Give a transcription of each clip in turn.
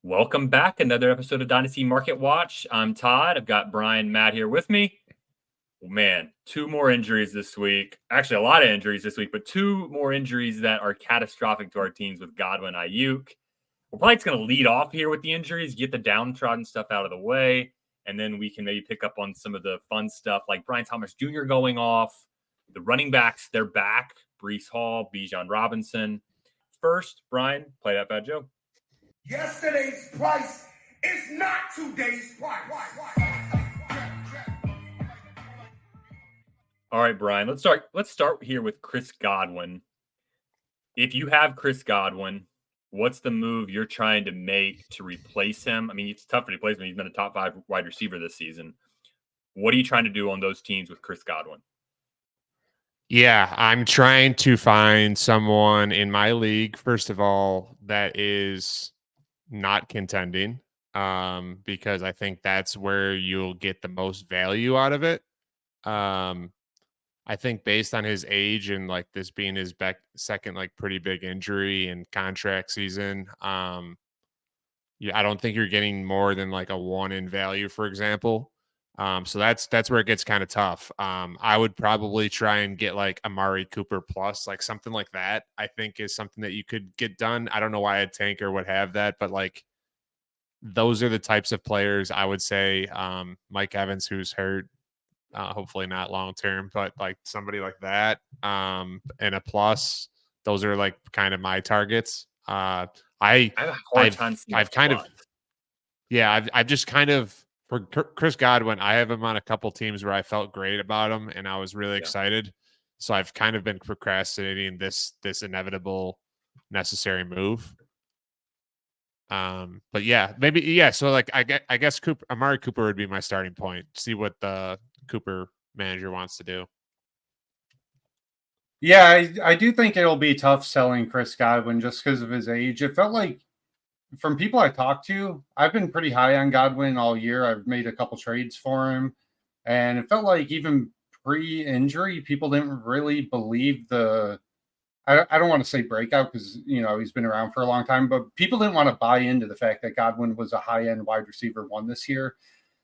Welcome back. Another episode of Dynasty Market Watch. I'm Todd. I've got Brian, Matt here with me. Man, two more injuries this week. Actually, a lot of injuries this week, but two more injuries that are catastrophic to our teams with Godwin, Ayuk. We're probably just going to lead off here with the injuries, get the downtrodden stuff out of the way, and then we can maybe pick up on some of the fun stuff like Brian Thomas Jr. going off. The running backs, they're back. Brees Hall, Bijan Robinson. First, Brian, play that Fat Joe. Yesterday's price is not today's price. All right, Brian. Let's start here with Chris Godwin. If you have Chris Godwin, what's the move you're trying to make to replace him? I mean, it's tough to replace him. He's been a top 5 wide receiver this season. What are you trying to do on those teams with Chris Godwin? Yeah, I'm trying to find someone in my league, first of all, that is not contending, because I think that's where you'll get the most value out of it. I think based on his age and like this being his second like pretty big injury and contract season, yeah, I don't think you're getting more than like a 1 in value, for example. So that's where it gets kind of tough. I would probably try and get like Amari Cooper plus, like something like that. I think is something that you could get done. I don't know why a tanker would have that, but like those are the types of players I would say. Mike Evans, who's hurt, hopefully not long term, but like somebody like that, and a plus. Those are like kind of my targets. I have a hard time seeing I've kind of, yeah, I've just kind of, for Chris Godwin, I have him on a couple teams where I felt great about him and I was really excited. So I've kind of been procrastinating this inevitable necessary move. But yeah, maybe, yeah. So like, I guess Amari Cooper would be my starting point. See what the Cooper manager wants to do. Yeah, I do think it'll be tough selling Chris Godwin just because of his age. It felt like from people I talked to, I've been pretty high on Godwin all year. I've made a couple trades for him, and it felt like even pre-injury, people didn't really believe the. I don't want to say breakout because he's been around for a long time, but people didn't want to buy into the fact that Godwin was a high-end wide receiver one this year.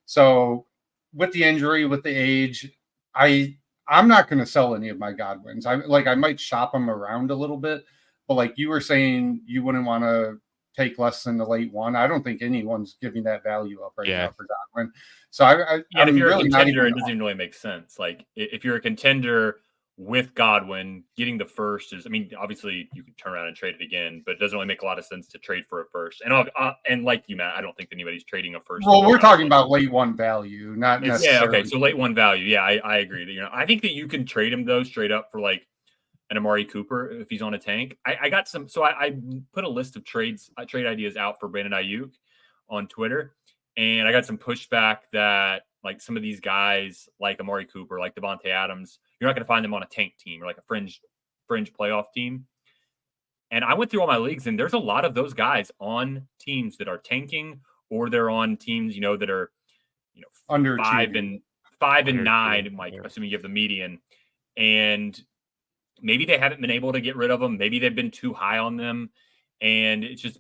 So with the injury, with the age, I'm not going to sell any of my Godwins. I might shop them around a little bit, but like you were saying, you wouldn't want to take less than the late one. I don't think anyone's giving that value up right now for Godwin. So and if you're really a contender, it doesn't even really make sense. Like if you're a contender with Godwin, getting the first is, I mean, obviously you can turn around and trade it again, but it doesn't really make a lot of sense to trade for a first. And like you, Matt, I don't think anybody's trading a first. Well, we're talking about late one value, not necessarily. Yeah, okay, so late one value. Yeah, I agree. That I think that you can trade him though straight up for like an Amari Cooper if he's on a tank. I got some, so I put a list of trade ideas out for Brandon Ayuk on Twitter, and I got some pushback that like some of these guys like Amari Cooper, like Devontae Adams, you're not going to find them on a tank team or like a fringe playoff team. And I went through all my leagues, and there's a lot of those guys on teams that are tanking, or they're on teams, that are, under 5 and 9, like assuming you have the median, and maybe they haven't been able to get rid of them. Maybe they've been too high on them, and it's just,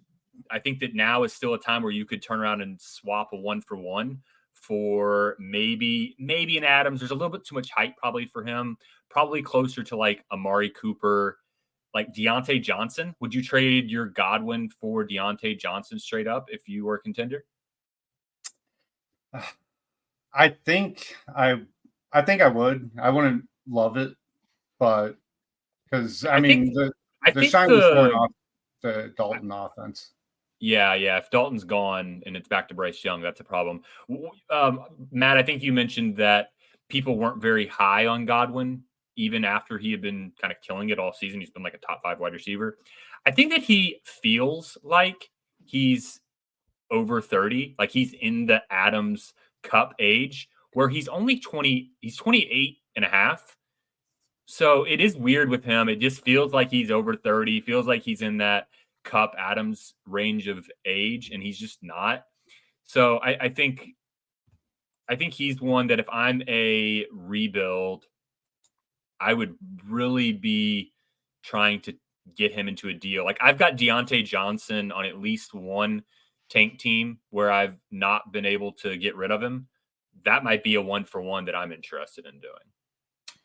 I think that now is still a time where you could turn around and swap a 1-for-1 for maybe an Adams. There's a little bit too much hype probably for him. Probably closer to like Amari Cooper, like Deontay Johnson. Would you trade your Godwin for Deontay Johnson straight up if you were a contender? I think I would. I wouldn't love it, but because I mean the shine was going off the Dalton offense. Yeah. If Dalton's gone and it's back to Bryce Young, that's a problem. Matt, I think you mentioned that people weren't very high on Godwin, even after he had been kind of killing it all season. He's been like a top 5 wide receiver. I think that he feels like he's over 30, like he's in the Adams Cup age where he's only 20, he's 28 and a half. So it is weird with him. It just feels like he's over 30, feels like he's in that Cup Adams range of age, and he's just not. So I think he's one that if I'm a rebuild, I would really be trying to get him into a deal. Like I've got Deontay Johnson on at least one tank team where I've not been able to get rid of him, that might be a 1-for-1 that I'm interested in doing.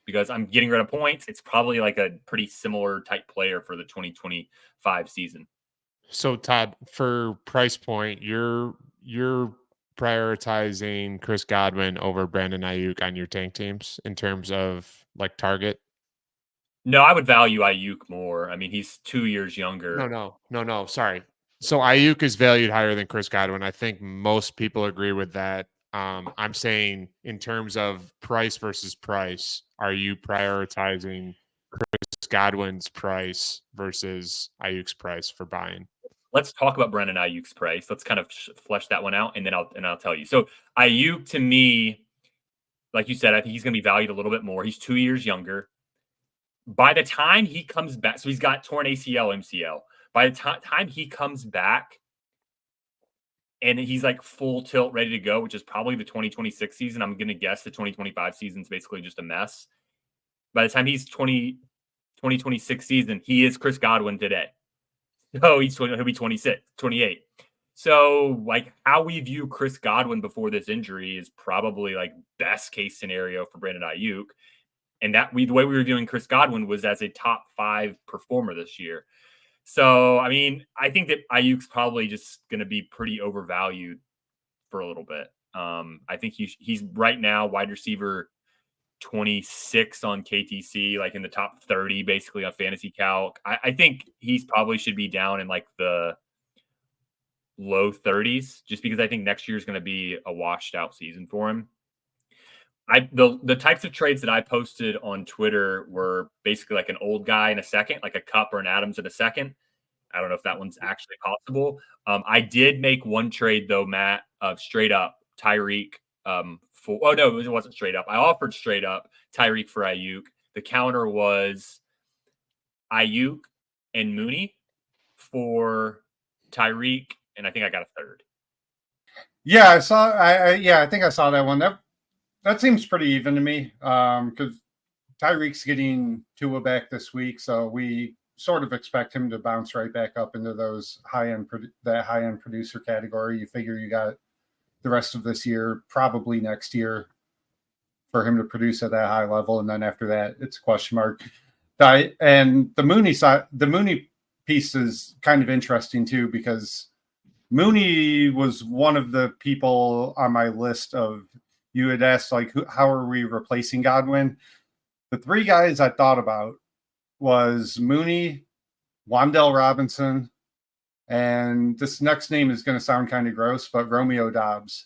Because I'm getting rid of points, it's probably like a pretty similar type player for the 2025 season. So Todd, for price point, you're prioritizing Chris Godwin over Brandon Ayuk on your tank teams in terms of like target. No, I would value Ayuk more. I mean, he's 2 years younger. No. Sorry. So Ayuk is valued higher than Chris Godwin. I think most people agree with that. I'm saying in terms of price versus price, are you prioritizing Chris Godwin's price versus Ayuk's price for buying? Let's talk about Brandon Ayuk's price. Let's kind of flesh that one out, and then I'll tell you. So Ayuk, to me, like you said, I think he's going to be valued a little bit more. He's 2 years younger. By the time he comes back, so he's got torn ACL, MCL. By the time he comes back, and he's like full tilt, ready to go, which is probably the 2026 season. I'm going to guess the 2025 season's basically just a mess. By the time he's 2026 season, he is Chris Godwin today. So he'll be 26, 28. So like how we view Chris Godwin before this injury is probably like best case scenario for Brandon Ayuk. And the way we were viewing Chris Godwin was as a top 5 performer this year. So, I mean, I think that Ayuk's probably just going to be pretty overvalued for a little bit. I think he's right now wide receiver 26 on KTC, like in the top 30, basically on Fantasy Calc. I think he's probably should be down in like the low 30s, just because I think next year is going to be a washed out season for him. The types of trades that I posted on Twitter were basically like an old guy in a second, like a Cup or an Adams in a second. I don't know if that one's actually possible. I did make one trade though, Matt, of straight up Tyreek. It wasn't straight up. I offered straight up Tyreek for Ayuk. The counter was Ayuk and Mooney for Tyreek, and I think I got a third. Yeah, I saw. I think I saw that one. That seems pretty even to me. Because Tyreek's getting Tua back this week, so we sort of expect him to bounce right back up into those high end producer category. You figure you got the rest of this year, probably next year, for him to produce at that high level, and then after that, it's a question mark. And the Mooney piece is kind of interesting too, because Mooney was one of the people on my list of, you had asked like, how are we replacing Godwin? The 3 guys I thought about was Mooney, Wan'Dale Robinson, and this next name is going to sound kind of gross, but Romeo Doubs.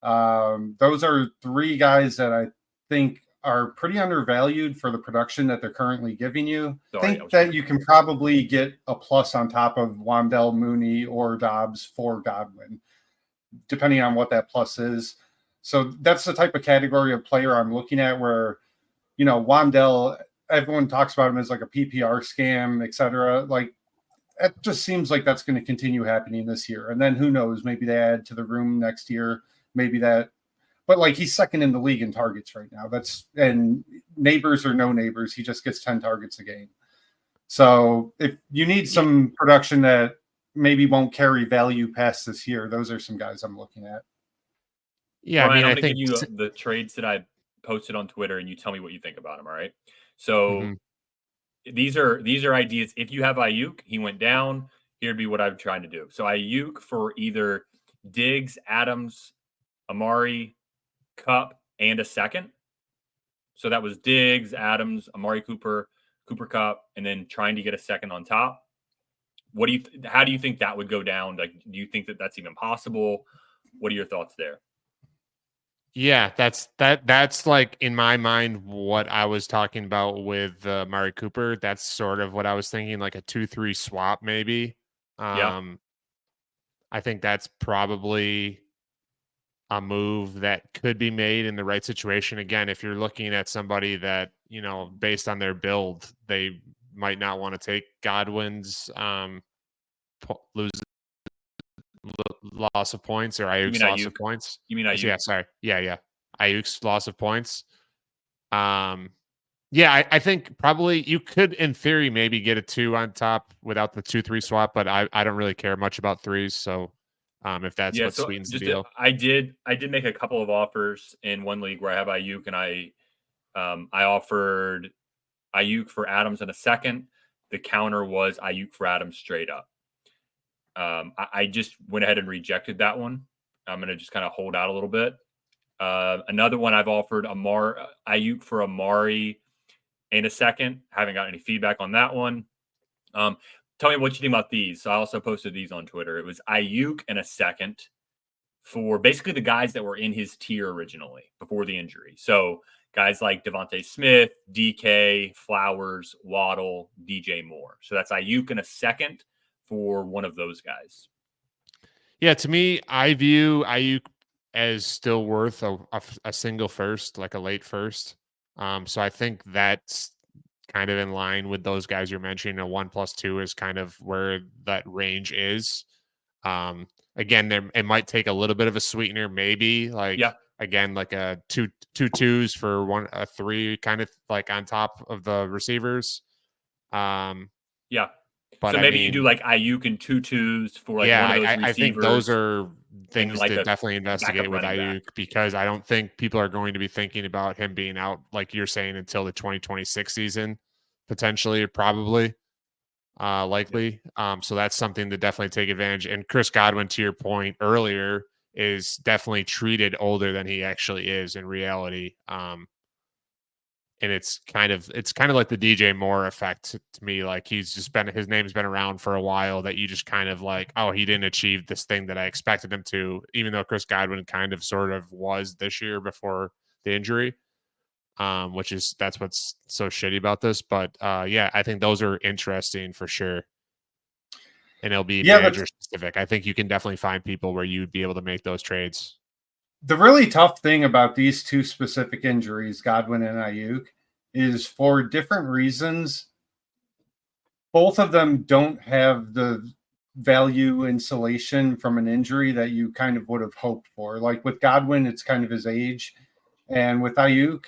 Those are 3 guys that I think are pretty undervalued for the production that they're currently giving you. I think that you can probably get a plus on top of Wan'Dale, Mooney, or Doubs for Godwin, depending on what that plus is. So that's the type of category of player I'm looking at where, Wan'Dale, everyone talks about him as like a PPR scam, et cetera. Like, it just seems like that's going to continue happening this year. And then who knows, maybe they add to the room next year, but like he's second in the league in targets right now. And neighbors or no neighbors, he just gets 10 targets a game. So if you need some production that maybe won't carry value past this year, those are some guys I'm looking at. Yeah, Ryan, I'm going to give you the trades that I posted on Twitter, and you tell me what you think about them. All right. So these are ideas. If you have Ayuk, he went down. Here'd be what I'm trying to do. So Ayuk for either Diggs, Adams, Amari, Cup, and a second. So that was Diggs, Adams, Amari Cooper, Cooper Cup, and then trying to get a second on top. How do you think that would go down? Like, do you think that that's even possible? What are your thoughts there? Yeah, that's like in my mind what I was talking about with Amari Cooper. That's sort of what I was thinking, like a 2-3 swap maybe. I think that's probably a move that could be made in the right situation. Again, if you're looking at somebody that, based on their build, they might not want to take Godwin's loss of points or Ayuk's loss of points. You mean Ayuk? Yeah, sorry. Yeah. Ayuk's loss of points. I think probably you could, in theory, maybe get a 2 on top without the 2-3 swap, but I don't really care much about 3s. So if that's Yeah, what so sweetens the just deal. I did make a couple of offers in one league where I have Ayuk, and I offered Ayuk for Adams in a second. The counter was Ayuk for Adams straight up. I just went ahead and rejected that one. I'm going to just kind of hold out a little bit. Another one I've offered Ayuk for Amari in a second. Haven't got any feedback on that one. Tell me what you think about these. So I also posted these on Twitter. It was Ayuk in a second for basically the guys that were in his tier originally before the injury. So guys like Devontae Smith, DK, Flowers, Waddle, DJ Moore. So that's Ayuk in a second for one of those guys. Yeah, to me, I view Ayuk as still worth a single first, like a late first. So I think that's kind of in line with those guys you're mentioning. A 1+2 is kind of where that range is. Again, it might take a little bit of a sweetener, maybe Yeah. again, like a two twos for a three, kind of like on top of the receivers. Yeah. But So I maybe you do mean, like Ayuk and two twos for like yeah, one of those I think those receivers are and things like to a definitely backup investigate with running back. Ayuk, because I don't think people are going to be thinking about him being out, like you're saying, until the 2026 season, potentially or probably, Yep. likely. So that's something to definitely take advantage. And Chris Godwin, to your point earlier, is definitely treated older than he actually is in reality. And it's kind of like the DJ Moore effect to me. Like, his name's been around for a while, that you just kind of like, oh, he didn't achieve this thing that I expected him to, even though Chris Godwin kind of sort of was this year before the injury. That's what's so shitty about this. But yeah, I think those are interesting for sure. And it'll be Yeah, manager specific. I think you can definitely find people where you'd be able to make those trades. the really tough thing about these two specific injuries, Godwin and Ayuk, is for different reasons, both of them don't have the value insulation from an injury that you kind of would have hoped for. Like with Godwin, it's kind of his age. And with Ayuk,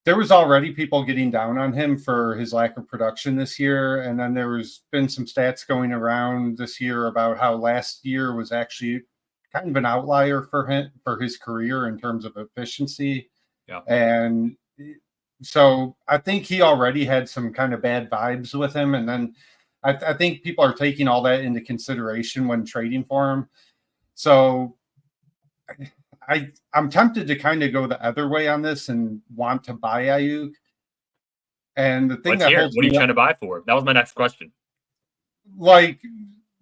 there was already people getting down on him for his lack of production this year. And then there's been some stats going around this year about how last year was actually kind of an outlier for him, for his career, in terms of efficiency. Yeah. And so I think he already had some kind of bad vibes with him. And then I think people are taking all that into consideration when trading for him. So I'm tempted to kind of go the other way on this and want to buy Ayuk. And the thing Let's that hear it. holds What are you me up, trying to buy for? That was my next question. like,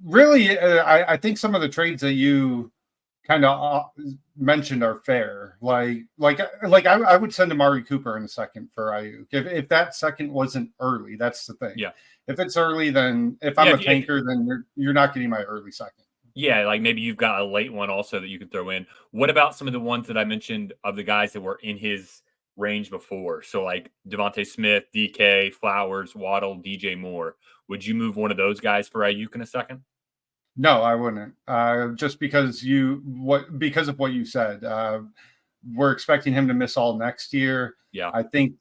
really, I think some of the trades that you kind of mentioned are fair. I would send Amari Cooper in a second for Ayuk. If that second wasn't early, that's the thing. Yeah. If it's early, then if I'm Yeah, a tanker, then you're not getting my early second. Yeah, like maybe you've got a late one also that you could throw in. What about some of the ones that I mentioned of the guys that were in his range before? So like Devontae Smith, DK, Flowers, Waddle, DJ Moore. Would you move one of those guys for Ayuk in a second? No, I wouldn't. Just because because of what you said. We're expecting him to miss all next year. Yeah. I think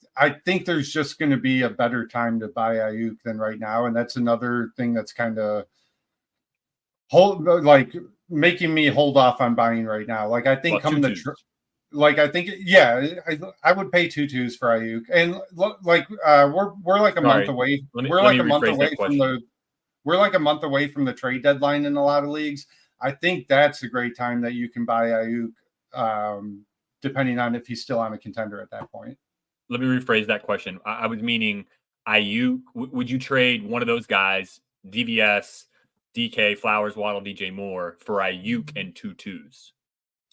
there's just going to be a better time to buy Ayuk than right now, and that's another thing that's kind of making me hold off on buying right now. Like I think Well, come two twos. I would pay two twos for Ayuk, and we're like a month Sorry. away. Let me We're let like me a month rephrase that away from question. the trade deadline in a lot of leagues. I think that's a great time that you can buy Ayuk, depending on if he's still on a contender at that point. Let me rephrase that question. I was meaning Ayuk. Would you trade one of those guys, DVS, DK, Flowers, Waddle, DJ Moore, for Ayuk and two twos?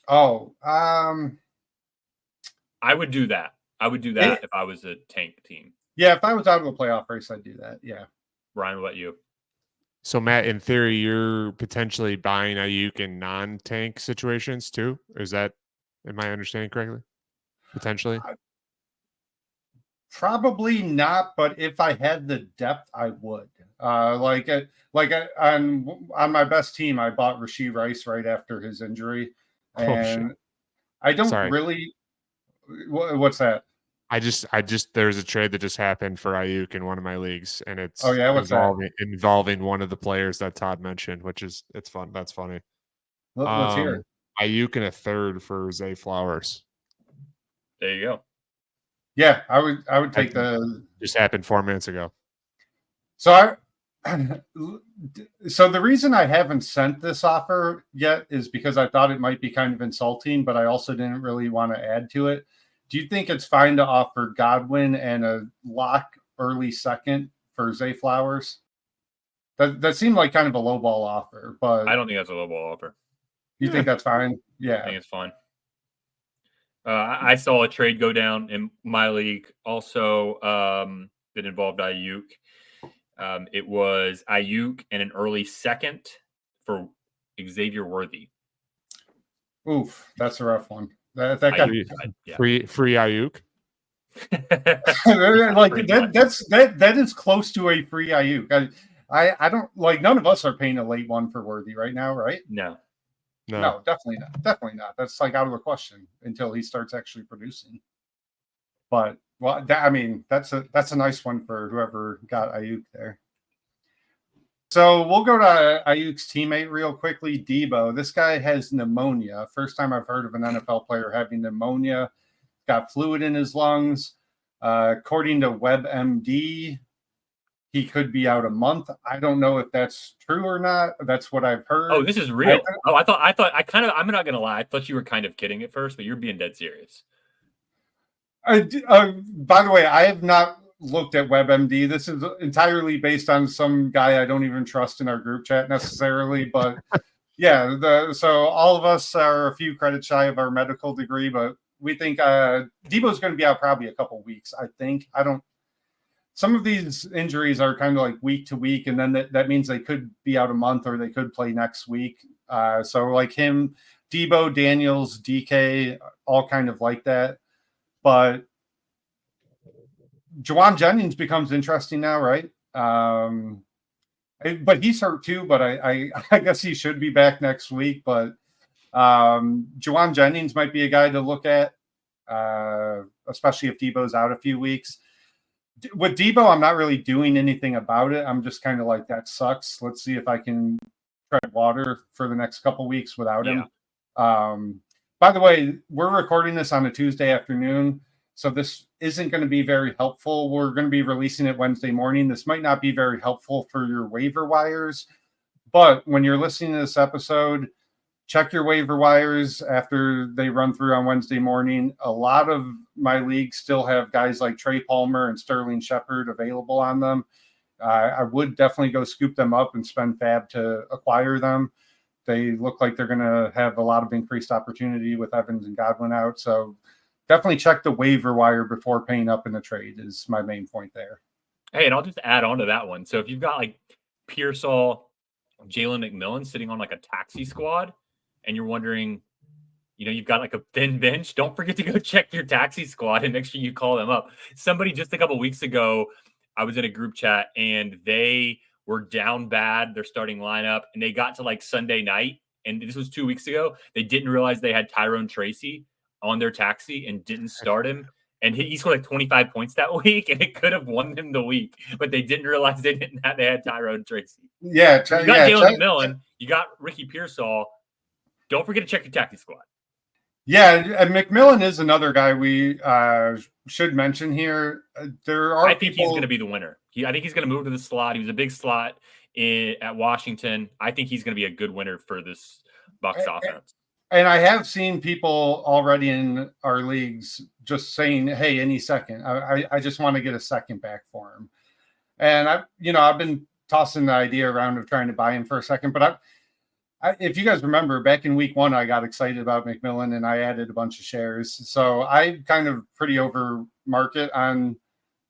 Oh, I would do that. I would do that if I was a tank team. yeah. If I was out of a playoff race, I'd do that. Yeah. Ryan, what about you? So Matt, in theory, you're potentially buying Ayuk in non-tank situations too. Am I understanding correctly? Potentially. Probably not, but if I had the depth, I would. On my best team, I bought Rashee Rice right after his injury, Oh shit. and I don't Sorry. really. What's that? I just there's a trade that just happened for Ayuk in one of my leagues, and Oh it's yeah, what's that? involving one of the players that Todd mentioned, it's fun. That's funny. Let's hear it. Ayuk in a third for Zay Flowers. There you go. Yeah, I would take just happened 4 minutes ago. So so the reason I haven't sent this offer yet is because I thought it might be kind of insulting, but I also didn't really want to add to it. Do you think it's fine to offer Godwin and a lock early second for Zay Flowers? That seemed like kind of a lowball offer, but I don't think that's a lowball offer. You think that's fine? Yeah. I think it's fine. I saw a trade go down in my league also that involved Ayuk. It was Ayuk and an early second for Xavier Worthy. Oof, that's a rough one. That got free Ayuk. Like that is close to a free Ayuk. I don't like, none of us are paying a late one for Worthy right now, right? No, definitely not. That's like out of the question until he starts actually producing. But well, that's a nice one for whoever got Ayuk there. So we'll go to Ayuk's teammate real quickly, Debo. This guy has pneumonia. First time I've heard of an NFL player having pneumonia. Got fluid in his lungs. According to WebMD, he could be out a month. I don't know if that's true or not. That's what I've heard. Oh, this is real. I'm not gonna lie. I thought you were kind of kidding at first, but you're being dead serious. By the way, I have not looked at WebMD. This is entirely based on some guy I don't even trust in our group chat necessarily. But yeah, so all of us are a few credits shy of our medical degree, but we think Debo's going to be out probably a couple weeks. I think. Some of these injuries are kind of like week to week, and then that means they could be out a month or they could play next week. So like him, Debo, Daniels, DK, all kind of like that. But Juwan Jennings becomes interesting now, right? But he's hurt too, but I guess he should be back next week. But Juwan Jennings might be a guy to look at, especially if Debo's out a few weeks. With Debo, I'm not really doing anything about it. I'm just kind of like, that sucks. Let's see if I can tread water for the next couple weeks without him. By the way, we're recording this on a Tuesday afternoon, so this isn't going to be very helpful. We're going to be releasing it Wednesday morning. This might not be very helpful for your waiver wires, but when you're listening to this episode, check your waiver wires after they run through on Wednesday morning. A lot of my leagues still have guys like Trey Palmer and Sterling Shepard available on them. I would definitely go scoop them up and spend fab to acquire them. They look like they're going to have a lot of increased opportunity with Evans and Godwin out. So definitely check the waiver wire before paying up in the trade is my main point there. Hey, and I'll just add on to that one. So if you've got like Pearsall, Jalen McMillan sitting on like a taxi squad, and you're wondering, you've got like a thin bench, don't forget to go check your taxi squad and make sure you call them up. Somebody just a couple weeks ago, I was in a group chat and they were down bad, their starting lineup, and they got to like Sunday night, and this was 2 weeks ago. They didn't realize they had Tyrone Tracy on their taxi and didn't start him. And he scored like 25 points that week, and it could have won them the week, but they didn't realize they had Tyrone Tracy. Yeah, you got Jalen McMillan, you got Ricky Pearsall. Don't forget to check your taxi squad. Yeah, and McMillan is another guy we should mention here. I think he's going to be the winner. I think he's going to move to the slot. He was a big slot at Washington. I think he's going to be a good winner for this Bucs offense. And I have seen people already in our leagues just saying, "Hey, any second, I just want to get a second back for him." And I've been tossing the idea around of trying to buy him for a second, but if you guys remember, back in week 1, I got excited about McMillan and I added a bunch of shares. So I kind of pretty over market on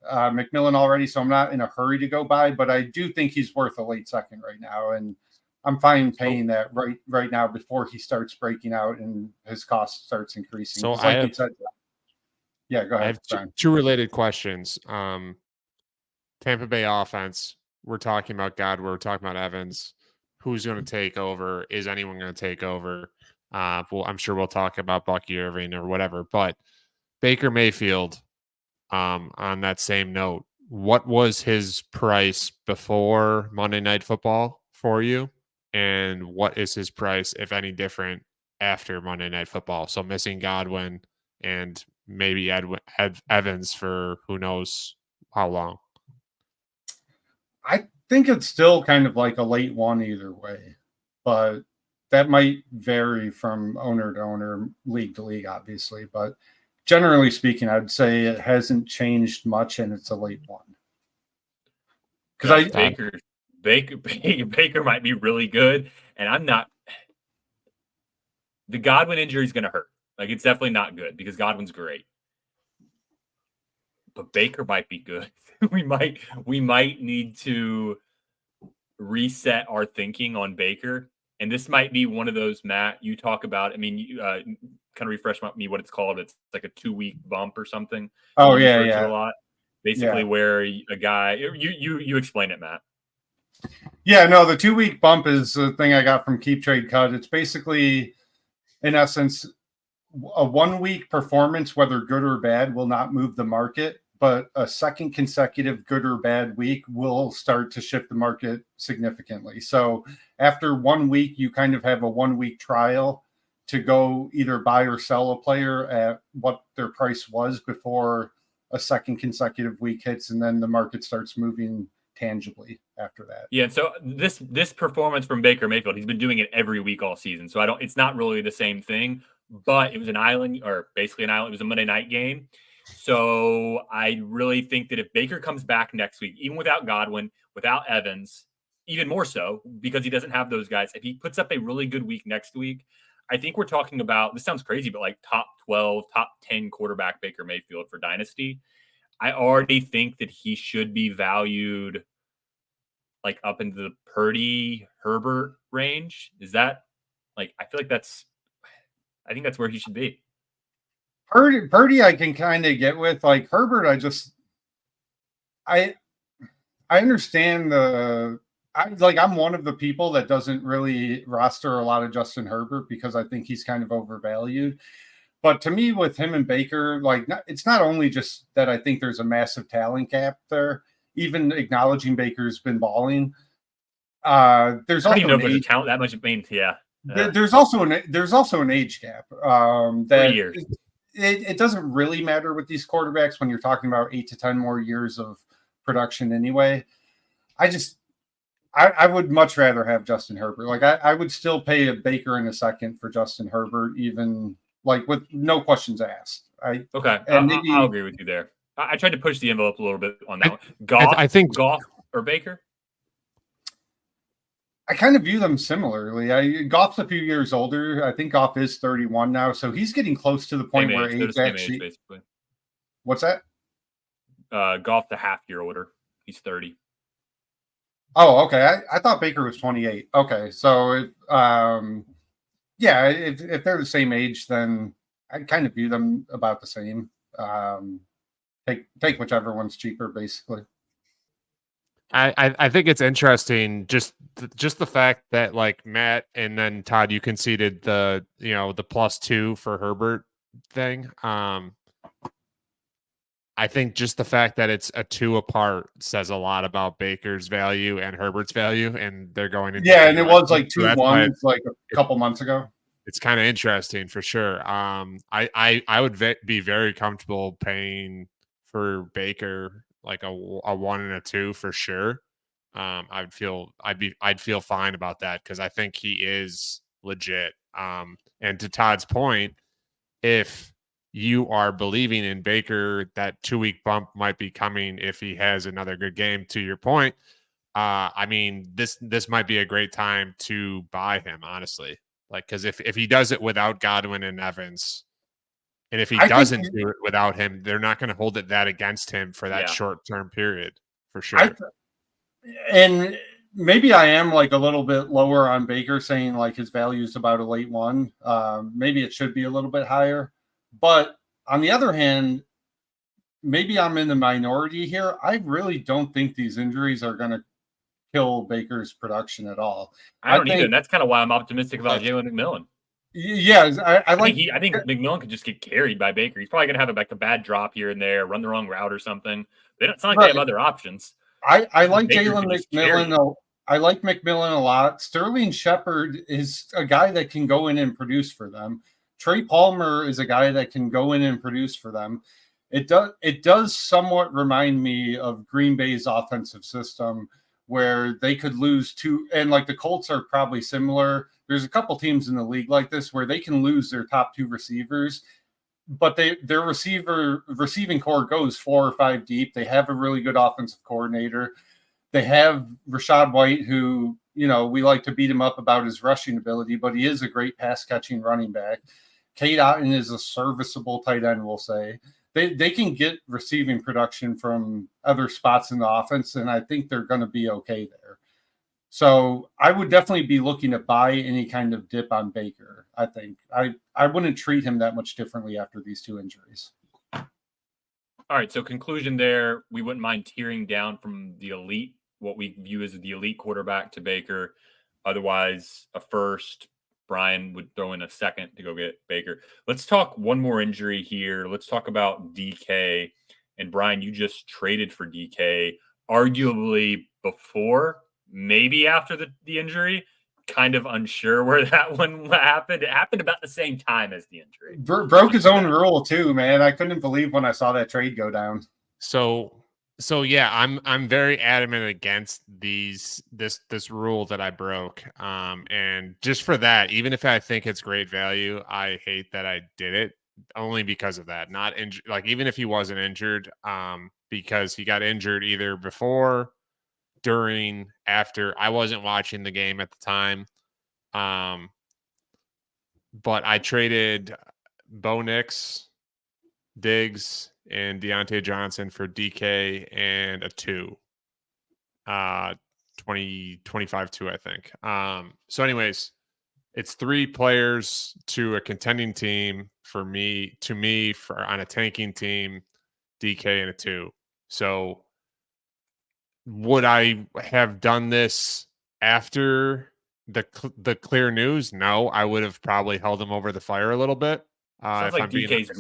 McMillan already. So I'm not in a hurry to go buy, but I do think he's worth a late second right now. And I'm fine paying that right now before he starts breaking out and his cost starts increasing. So go ahead. I have two related questions. Tampa Bay offense. We're talking about Godwin. We're talking about Evans. Who's going to take over? Is anyone going to take over? Well, I'm sure we'll talk about Bucky Irving or whatever. But Baker Mayfield, on that same note, what was his price before Monday Night Football for you? and what is his price, if any, different after Monday Night Football? So missing Godwin and maybe Evans for who knows how long. I think it's still kind of like a late one either way, but that might vary from owner to owner, league to league, obviously. But generally speaking, I'd say it hasn't changed much, and it's a late one. Because Baker might be really good, and I'm not. The Godwin injury is going to hurt. Like, it's definitely not good because Godwin's great, but Baker might be good. we might need to reset our thinking on Baker, and this might be one of those, Matt, you talk about. I mean, you kind of refresh me what it's called. It's like a 2-week bump or something. Oh, You yeah, refer to yeah. a lot. Basically, where a guy, you explain it, Matt. Yeah, no, the 2-week bump is the thing I got from Keep Trade Cut. It's basically, in essence, a 1-week performance, whether good or bad, will not move the market, but a second consecutive good or bad week will start to shift the market significantly. So after 1 week, you kind of have a 1-week trial to go either buy or sell a player at what their price was before a second consecutive week hits, and then the market starts moving tangibly after that. Yeah, so this performance from Baker Mayfield, he's been doing it every week all season. So it's not really the same thing, but it was an island, or basically an island. It was a Monday night game. So I really think that if Baker comes back next week, even without Godwin, without Evans, even more so because he doesn't have those guys, if he puts up a really good week next week, I think we're talking about, this sounds crazy, but like top 12, top 10 quarterback Baker Mayfield for Dynasty. I already think that he should be valued like up into the Purdy Herbert range. Is that like, I feel like I think that's where he should be. Purdy I can kind of get with. Like Herbert, I understand I'm one of the people that doesn't really roster a lot of Justin Herbert because I think he's kind of overvalued. But to me, with him and Baker, it's not only just that I think there's a massive talent gap there, even acknowledging Baker's been balling. There's also an age, talent that much. I mean, yeah. There's also an age gap. That 3 years. It doesn't really matter with these quarterbacks when you're talking about 8 to 10 more years of production anyway. I would much rather have Justin Herbert. Like I would still pay a Baker in a second for Justin Herbert, even like with no questions asked. Okay. I'll agree with you there. I tried to push the envelope a little bit on that one. I think Goff or Baker? I kind of view them similarly. Goff's a few years older. I think Goff is 31 now, so he's getting close to the point where age actually. Basically. What's that? Goff's a half year older. He's 30. Oh, okay. I thought Baker was 28. Okay, so if they're the same age, then I kind of view them about the same. Take whichever one's cheaper, basically. I think it's interesting just the fact that like Matt and then Todd, you conceded the +2 for Herbert thing. I think just the fact that it's a 2 apart says a lot about Baker's value and Herbert's value, and they're going into and it was like 2-1 like a couple months ago. It's kind of interesting for sure. I would be very comfortable paying for Baker like a 1 and a 2 for sure. I'd feel fine about that because I think he is legit. And to Todd's point, if you are believing in Baker, that 2-week bump might be coming if he has another good game. To your point, I mean this might be a great time to buy him, honestly. Like because if he does it without Godwin and Evans, and if he doesn't do it without him, they're not going to hold it that against him for that short-term period, for sure. And maybe I am like a little bit lower on Baker, saying like his value is about a late one. Maybe it should be a little bit higher. But on the other hand, maybe I'm in the minority here. I really don't think these injuries are going to kill Baker's production at all. I don't either. And that's kind of why I'm optimistic about Jalen McMillan. Yeah, I think McMillan could just get carried by Baker. He's probably going to have a bad drop here and there, run the wrong route or something. It's not like they have other options. I like Jalen McMillan. I like McMillan a lot. Sterling Shepard is a guy that can go in and produce for them. Trey Palmer is a guy that can go in and produce for them. It does somewhat remind me of Green Bay's offensive system, where they could lose two, and like the Colts are probably similar. There's a couple teams in the league like this where they can lose their top two receivers, but their receiving core goes 4 or 5 deep. They have a really good offensive coordinator. They have Rashad White, who, we like to beat him up about his rushing ability, but he is a great pass catching running back. Kate Otten is a serviceable tight end, we'll say. They can get receiving production from other spots in the offense, and I think they're going to be okay there. So I would definitely be looking to buy any kind of dip on Baker. I think I wouldn't treat him that much differently after these 2 injuries. All right. So conclusion there, we wouldn't mind tearing down from the elite, what we view as the elite quarterback, to Baker. Otherwise, a first. Brian would throw in a second to go get Baker. Let's talk one more injury here. Let's talk about DK. And Brian, you just traded for DK, arguably before, maybe after the injury. Kind of unsure where that one happened. It happened about the same time as the injury. Broke his own rule too, man. I couldn't believe when I saw that trade go down. So yeah, I'm very adamant against this rule that I broke. And just for that, even if I think it's great value, I hate that I did it only because of that. Not injured, like even if he wasn't injured, because he got injured either before, during, after. I wasn't watching the game at the time. But I traded Bo Nix, Diggs, and Deontay Johnson for DK and a 2. 25-2, I think. So anyways, it's 3 players to a contending team for on a tanking team, DK and a 2. So would I have done this after the clear news? No, I would have probably held him over the fire a little bit. If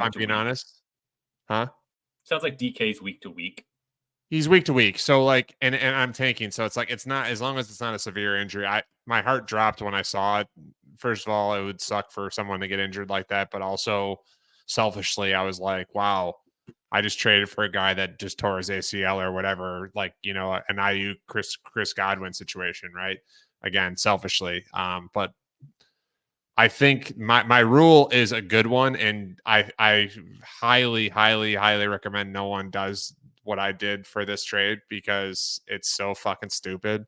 I'm being honest. Huh? Sounds like DK's week to week. He's week to week. So like, and I'm tanking. So it's like, it's not, as long as it's not a severe injury. My heart dropped when I saw it. First of all, it would suck for someone to get injured like that. But also selfishly, I was like, wow, I just traded for a guy that just tore his ACL or whatever, like, an IU Chris Godwin situation, right? Again, selfishly. But I think my rule is a good one, and I highly, highly, highly recommend no one does what I did for this trade because it's so fucking stupid.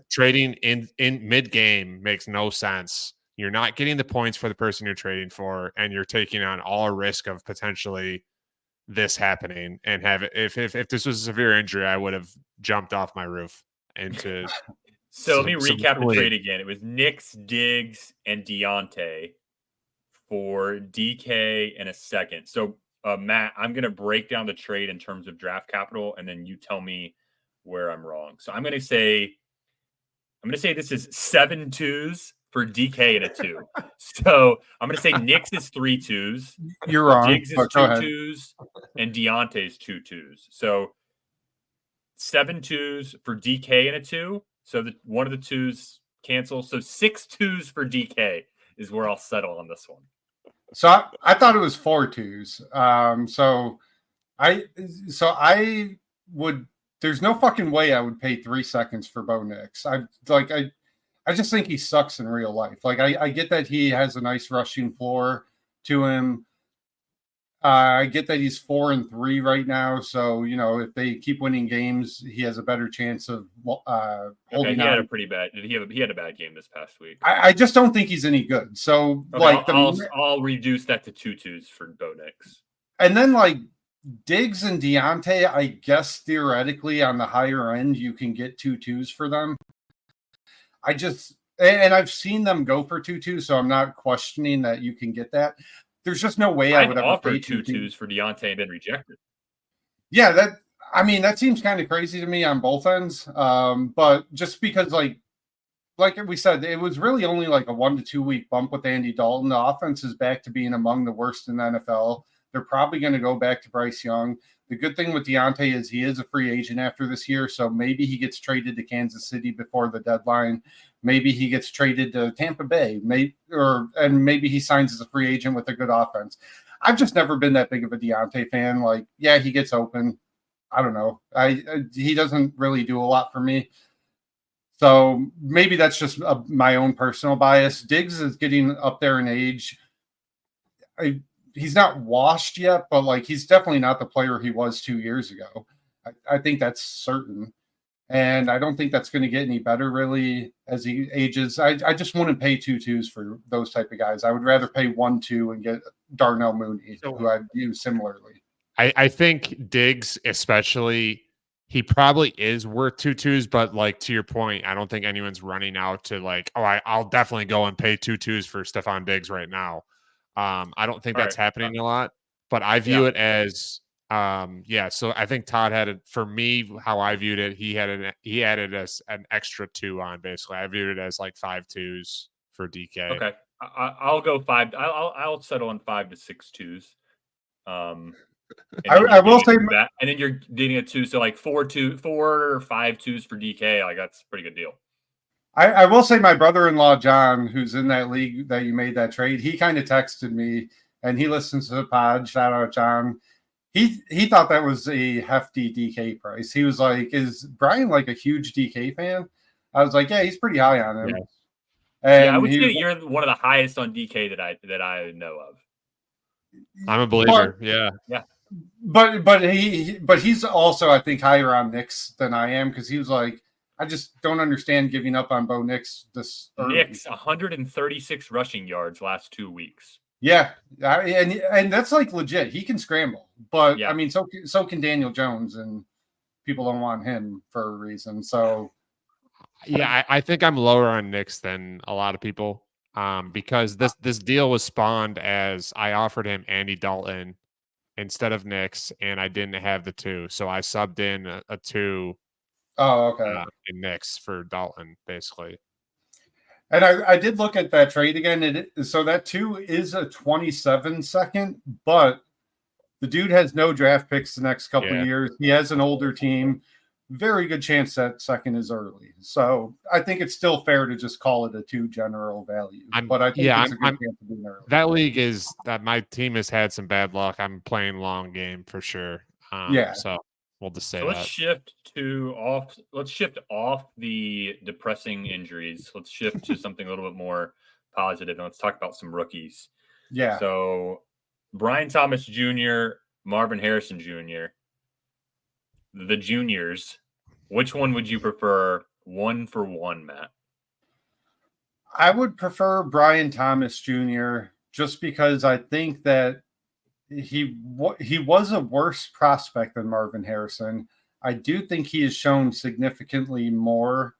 Trading in mid game makes no sense. You're not getting the points for the person you're trading for, and you're taking on all risk of potentially this happening. And if this was a severe injury, I would have jumped off my roof into. So let me recap the trade again. It was Nix, Diggs, and Deontay for DK and a second. So Matt, I'm going to break down the trade in terms of draft capital, and then you tell me where I'm wrong. So I'm going to say this is 7 2s for DK and a 2. So I'm going to say Nix is 3 2s. You're wrong. Diggs is 2 2s, and Deontay's 2 2s. So 7 2s for DK and a 2. So one of the 2s cancels. So 6 2s for DK is where I'll settle on this one. So I thought it was 4 2s. So I would. There's no fucking way I would pay 3 seconds for Bo Nix. I just think he sucks in real life. Like I get that he has a nice rushing floor to him. I get that he's 4-3 right now. So, if they keep winning games, he has a better chance of holding he on. had a pretty bad. He had a bad game this past week. I just don't think he's any good. So, okay, I'll reduce that to 2 2s for Bo Nix. And then Diggs and Deontay, I guess theoretically on the higher end, you can get 2 2s for them. And I've seen them go for 2 2s, so I'm not questioning that you can get that. There's just no way I would ever offer pay 2 2s for Deontay and been rejected. Yeah, that seems kind of crazy to me on both ends. But just because like we said, it was really only like a 1 to 2 week bump with Andy Dalton. The offense is back to being among the worst in the NFL. They're probably going to go back to Bryce Young. The good thing with Deontay is he is a free agent after this year, so maybe he gets traded to Kansas City before the deadline. Maybe he gets traded to Tampa Bay, and maybe he signs as a free agent with a good offense. I've just never been that big of a Deontay fan. Like, yeah, he gets open. I don't know. He doesn't really do a lot for me. So maybe that's just my own personal bias. Diggs is getting up there in age. He's not washed yet, but like he's definitely not the player he was 2 years ago. I think that's certain. And I don't think that's going to get any better really as he ages. I just wouldn't pay 2-2s for those type of guys. I would rather pay 1-2 and get Darnell Mooney, who I view similarly. I think Diggs, especially, he probably is worth 2-2s, but like to your point, I don't think anyone's running out to like, I'll definitely go and pay 2-2s for Stephon Diggs right now. I don't think that's happening a lot, but I view it as so I think Todd had it for me, how I viewed it, he added us an extra 2 on basically. I viewed it as like 5-2s for DK. Okay. I'll go 5. I'll settle on 5 to 6 2s. I will say that, and then you're getting a 2, so like 4 or 5 2s for DK. Like that's a pretty good deal. I will say my brother-in-law, John, who's in that league that you made that trade, he kind of texted me and he listens to the pod. Shout out, John. He thought that was a hefty DK price. He was like, is Brian like a huge DK fan? I was like, yeah, he's pretty high on him. Yeah. And I would say you're one of the highest on DK that I know of. I'm a believer. Yeah. But he's also, I think, higher on Knicks than I am because he was like, I just don't understand giving up on Bo Nix this early. Nix 136 rushing yards last 2 weeks. Yeah, and that's like legit. He can scramble, but I mean, so can Daniel Jones, and people don't want him for a reason. So, yeah, I think I'm lower on Knicks than a lot of people, because this deal was spawned as I offered him Andy Dalton instead of Knicks, and I didn't have the 2, so I subbed in a 2. Oh, okay. In Knicks for Dalton, basically. And I did look at that trade again. So that 2 is a 27-second, but the dude has no draft picks the next couple of years. He has an older team. Very good chance that second is early. So I think it's still fair to just call it a 2 general value. But I think it's a good chance of being early. That league is that my team has had some bad luck. I'm playing long game for sure. So we'll just say let's shift off the depressing injuries. Let's shift to something a little bit more positive, and let's talk about some rookies. Yeah. So Brian Thomas Jr., Marvin Harrison Jr., the juniors. Which one would you prefer 1 for 1, Matt? I would prefer Brian Thomas Jr. just because I think that he was a worse prospect than Marvin Harrison. I do think he has shown significantly more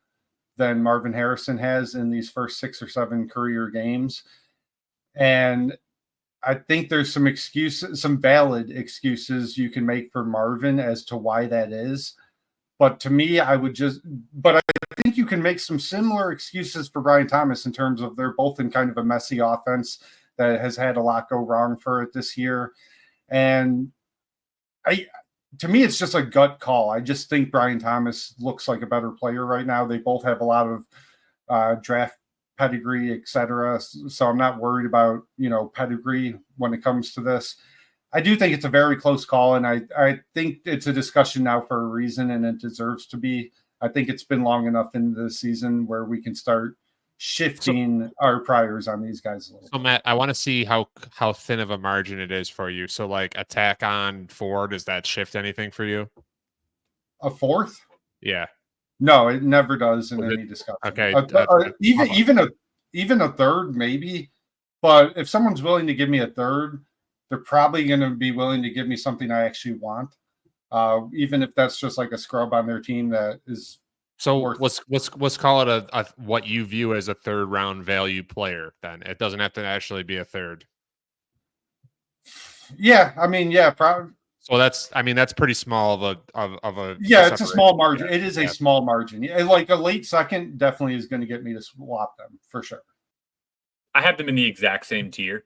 than Marvin Harrison has in these first 6 or 7 career games. And I think there's some excuses, some valid excuses you can make for Marvin as to why that is. But to me, I think you can make some similar excuses for Brian Thomas in terms of they're both in kind of a messy offense that has had a lot go wrong for it this year. And to me, it's just a gut call. I just think Brian Thomas looks like a better player right now. They both have a lot of draft pedigree, etc. So I'm not worried about, pedigree when it comes to this. I do think it's a very close call, and I think it's a discussion now for a reason, and it deserves to be. I think it's been long enough into the season where we can start shifting our priors on these guys a little. So Matt, I want to see how thin of a margin it is for you. So like attack on 4, does that shift anything for you? A 4th? Yeah. No, it never does in any discussion. Okay. Even a 3rd, maybe. But if someone's willing to give me a 3rd, they're probably going to be willing to give me something I actually want, even if that's just like a scrub on their team that is. So let's call it a what you view as a 3rd round value player. Then it doesn't have to actually be a 3rd. Yeah, I mean, yeah, probably. So that's pretty small of a. Yeah, it's a small margin. It is a small margin. Like a late 2nd definitely is going to get me to swap them for sure. I have them in the exact same tier.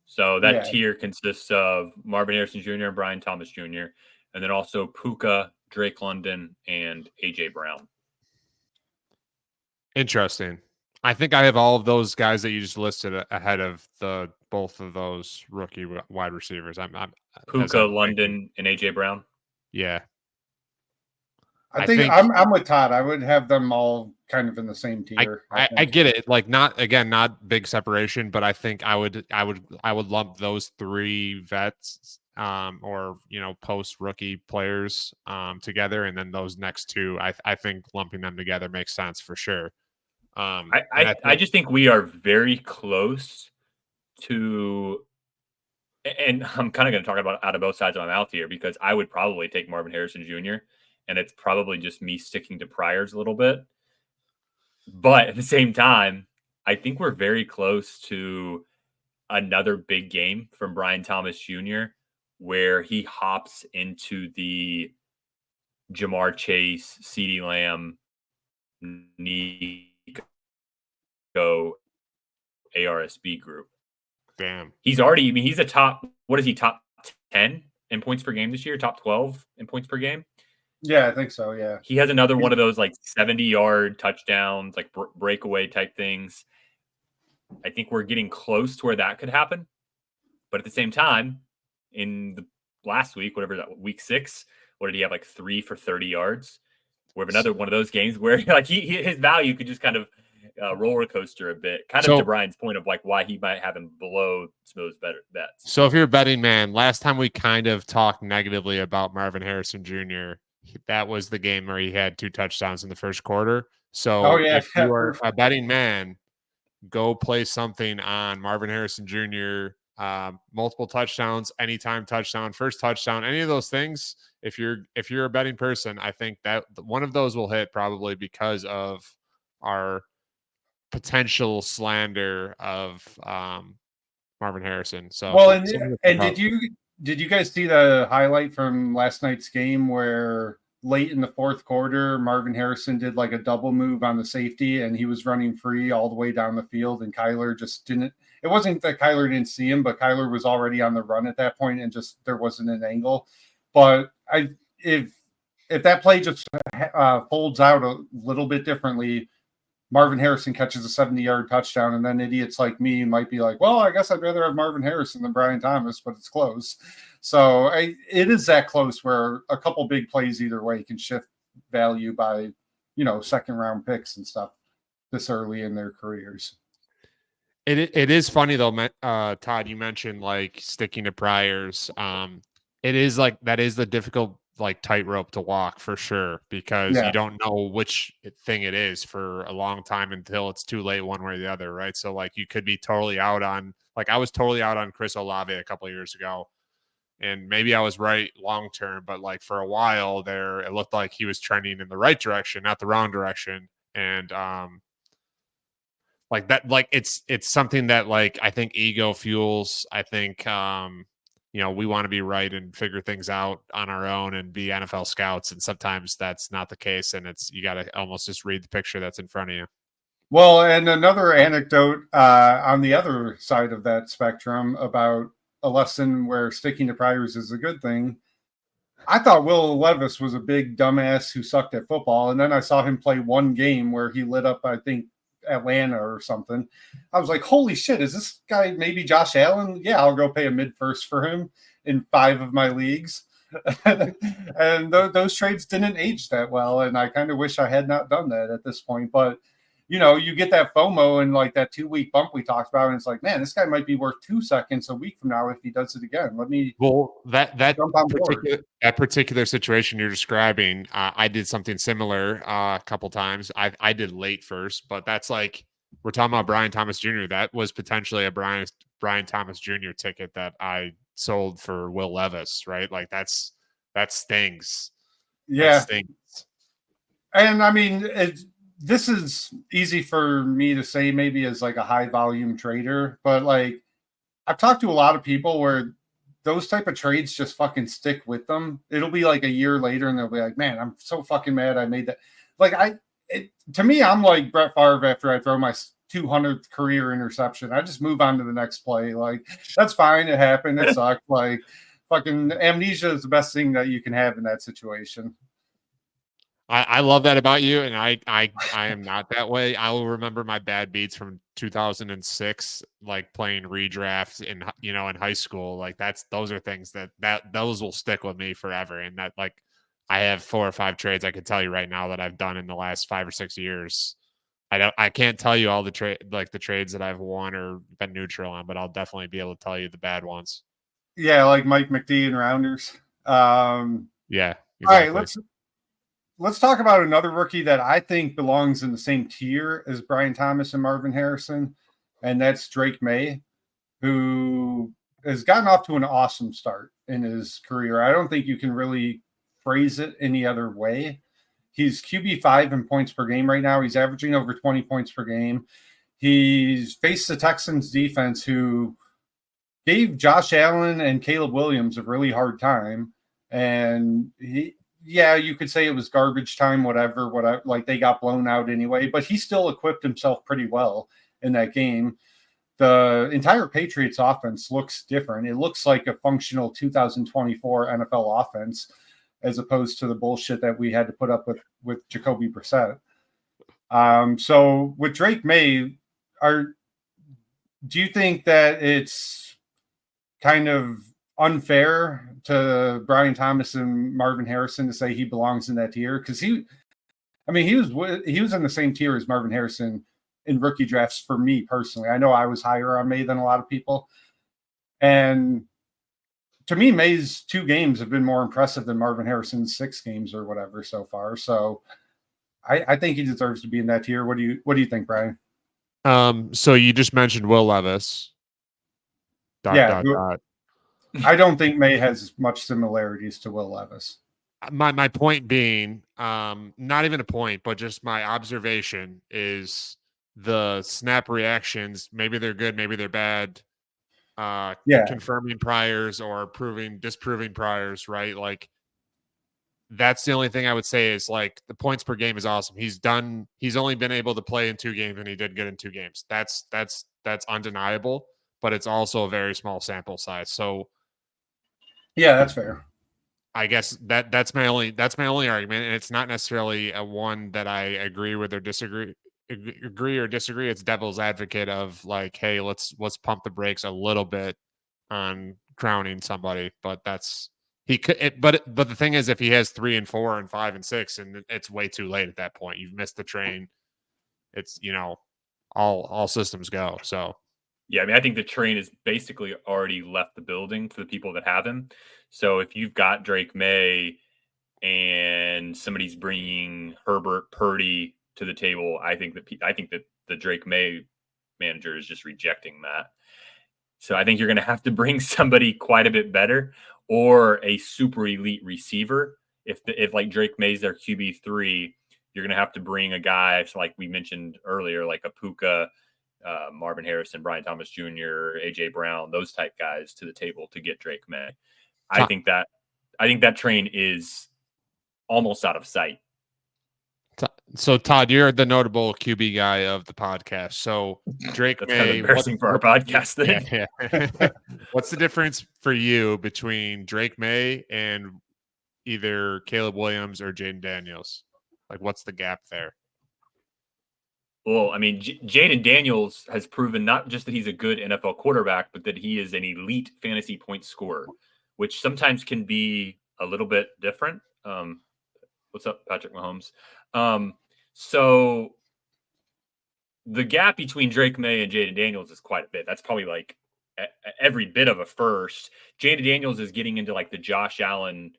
So that Yeah. tier consists of Marvin Harrison Jr. and Brian Thomas Jr., and then also Puka, Drake London, and AJ Brown. Interesting. I think I have all of those guys that you just listed ahead of the both of those rookie wide receivers. I'm Puka, London, and AJ Brown. Yeah. I think I'm with Todd. I would have them all kind of in the same tier. I get it. Like not big separation, but I think I would lump those three vets or post rookie players together, and then those next two, I think lumping them together makes sense for sure. I just think we are very close to, and I'm kind of going to talk about out of both sides of my mouth here, because I would probably take Marvin Harrison Jr., and it's probably just me sticking to priors a little bit. But at the same time, I think we're very close to another big game from Brian Thomas Jr., where he hops into the Jamar Chase, CeeDee Lamb, Nico ARSB group. Damn. He's already, he's a top, what is he, top 10 in points per game this year? Top 12 in points per game? Yeah, I think so, yeah. He has another one of those like 70-yard touchdowns, like breakaway type things. I think we're getting close to where that could happen. But at the same time, in the last week, whatever that week 6, what did he have, like 3 for 30 yards? We have another one of those games where like his value could just kind of roller coaster a bit, kind of to Brian's point of like why he might have him below some of those better bets. So if you're a betting man, last time we kind of talked negatively about Marvin Harrison Jr., that was the game where he had 2 touchdowns in the first quarter. So if you are a betting man, go play something on Marvin Harrison Jr., multiple touchdowns, anytime touchdown, first touchdown, any of those things. If you're a betting person, I think that one of those will hit probably because of our potential slander of Marvin Harrison. So well, and did you guys see the highlight from last night's game where late in the fourth quarter, Marvin Harrison did like a double move on the safety and he was running free all the way down the field, and Kyler just didn't. It wasn't that Kyler didn't see him, but Kyler was already on the run at that point, and just there wasn't an angle. But if that play just folds out a little bit differently, Marvin Harrison catches a 70-yard touchdown, and then idiots like me might be like, well, I guess I'd rather have Marvin Harrison than Brian Thomas, but it's close. So it is that close where a couple big plays either way can shift value by, second-round picks and stuff this early in their careers. It is funny, though, Todd, you mentioned, like, sticking to priors. It is, like, that is the difficult, like, tightrope to walk for sure, because you don't know which thing it is for a long time until it's too late one way or the other, right? So like you could be totally out on, like I was totally out on Chris Olave a couple of years ago, and maybe I was right long term, but like for a while there, it looked like he was trending in the right direction, not the wrong direction. And like that, like it's something that like I think ego fuels. I think we want to be right and figure things out on our own and be NFL scouts. And sometimes that's not the case. And you got to almost just read the picture that's in front of you. Well, and another anecdote on the other side of that spectrum about a lesson where sticking to priors is a good thing. I thought Will Levis was a big dumbass who sucked at football. And then I saw him play one game where he lit up, I think, Atlanta or something. I was like, holy shit, is this guy maybe Josh Allen? Yeah, I'll go pay a mid-first for him in 5 of my leagues. And those trades didn't age that well, and I kind of wish I had not done that at this point. But you get that FOMO and like that 2-week bump we talked about, and it's like, man, this guy might be worth 2 seconds a week from now if he does it again. That particular situation you're describing, I did something similar a couple times. I did late first, but that's like, we're talking about Brian Thomas Jr. That was potentially a Brian Thomas Jr. ticket that I sold for Will Levis, right? Like that stings. Yeah. That stings. And I mean, this is easy for me to say maybe as like a high volume trader, but like I've talked to a lot of people where those type of trades just fucking stick with them. It'll be like a year later and they'll be like, man, I'm so fucking mad I made that. Like to me, I'm like Brett Favre after I throw my 200th career interception. I just move on to the next play. Like, that's fine. It happened. It sucked. Like, fucking amnesia is the best thing that you can have in that situation. I love that about you, and I am not that way. I will remember my bad beats from 2006, like playing redrafts in in high school. Like those are things that those will stick with me forever. And that, like, I have 4 or 5 trades I could tell you right now that I've done in the last 5 or 6 years. I can't tell you all the the trades that I've won or been neutral on, but I'll definitely be able to tell you the bad ones. Yeah, like Mike McD and Rounders. Yeah, All right, exactly. let's talk about another rookie that I think belongs in the same tier as Brian Thomas and Marvin Harrison, and that's Drake May, who has gotten off to an awesome start in his career. I don't think you can really phrase it any other way. He's QB5 in points per game right now. He's averaging over 20 points per game. He's faced the Texans defense, who gave Josh Allen and Caleb Williams a really hard time. And you could say it was garbage time, whatever, like they got blown out anyway, but he still equipped himself pretty well in that game. The entire Patriots offense looks different. It looks like a functional 2024 NFL offense, as opposed to the bullshit that we had to put up with Jacoby Brissett. So with Drake May, do you think that it's kind of unfair to Brian Thomas and Marvin Harrison to say he belongs in that tier? Because he was in the same tier as Marvin Harrison in rookie drafts for me personally. I know I was higher on May than a lot of people, and to me, May's 2 games have been more impressive than Marvin Harrison's 6 games or whatever so far. So I think he deserves to be in that tier. What do you think, Brian? So you just mentioned Will Levis. I don't think May has much similarities to Will Levis. My point being, not even a point, but just my observation is the snap reactions. Maybe they're good, maybe they're bad. Confirming priors or disproving priors, right? Like, that's the only thing I would say is, like, the points per game is awesome. He's only been able to play in 2 games, and he did good in 2 games. That's undeniable, but it's also a very small sample size. So yeah, that's fair. I guess that's my only argument, and it's not necessarily a one that I agree with or disagree. It's devil's advocate of, like, hey, let's pump the brakes a little bit on crowning somebody, but he could. But the thing is, if he has 3 and 4 and 5 and 6, and it's way too late at that point, you've missed the train. It's all systems go. So yeah, I mean, I think the train has basically already left the building for the people that have him. So if you've got Drake May and somebody's bringing Herbert, Purdy to the table, I think that the Drake May manager is just rejecting that. So I think you're going to have to bring somebody quite a bit better, or a super elite receiver. If like Drake May's their QB3, you're going to have to bring a guy, so like we mentioned earlier, like a Puka, Marvin Harrison, Brian Thomas Jr., AJ Brown, those type guys to the table to get Drake May. I think that train is almost out of sight. So Todd, you're the notable QB guy of the podcast. So Drake That's May, kind of embarrassing for our podcast thing. Yeah. What's the difference for you between Drake May and either Caleb Williams or Jaden Daniels? Like, what's the gap there? Well, I mean, Jaden Daniels has proven not just that he's a good NFL quarterback, but that he is an elite fantasy point scorer, which sometimes can be a little bit different. What's up, Patrick Mahomes? So the gap between Drake May and Jaden Daniels is quite a bit. That's probably like every bit of a first. Jaden Daniels is getting into like the Josh Allen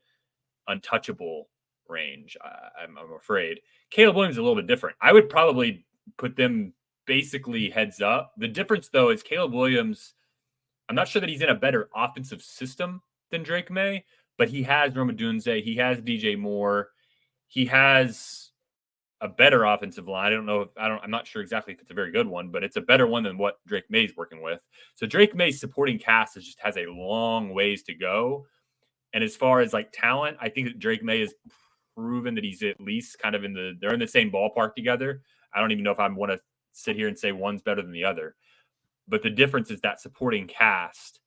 untouchable range, I'm afraid. Caleb Williams is a little bit different. I would probably put them basically heads up. The difference, though, is Caleb Williams, I'm not sure that he's in a better offensive system than Drake May, but he has Rome Odunze, he has DJ Moore, he has a better offensive line. I'm not sure exactly if it's a very good one, but it's a better one than what Drake May's working with. So Drake May's supporting cast just has a long ways to go. And as far as like talent, I think that Drake May has proven that he's at least kind of they're in the same ballpark together. I don't even know if I want to sit here and say one's better than the other. But the difference is that supporting cast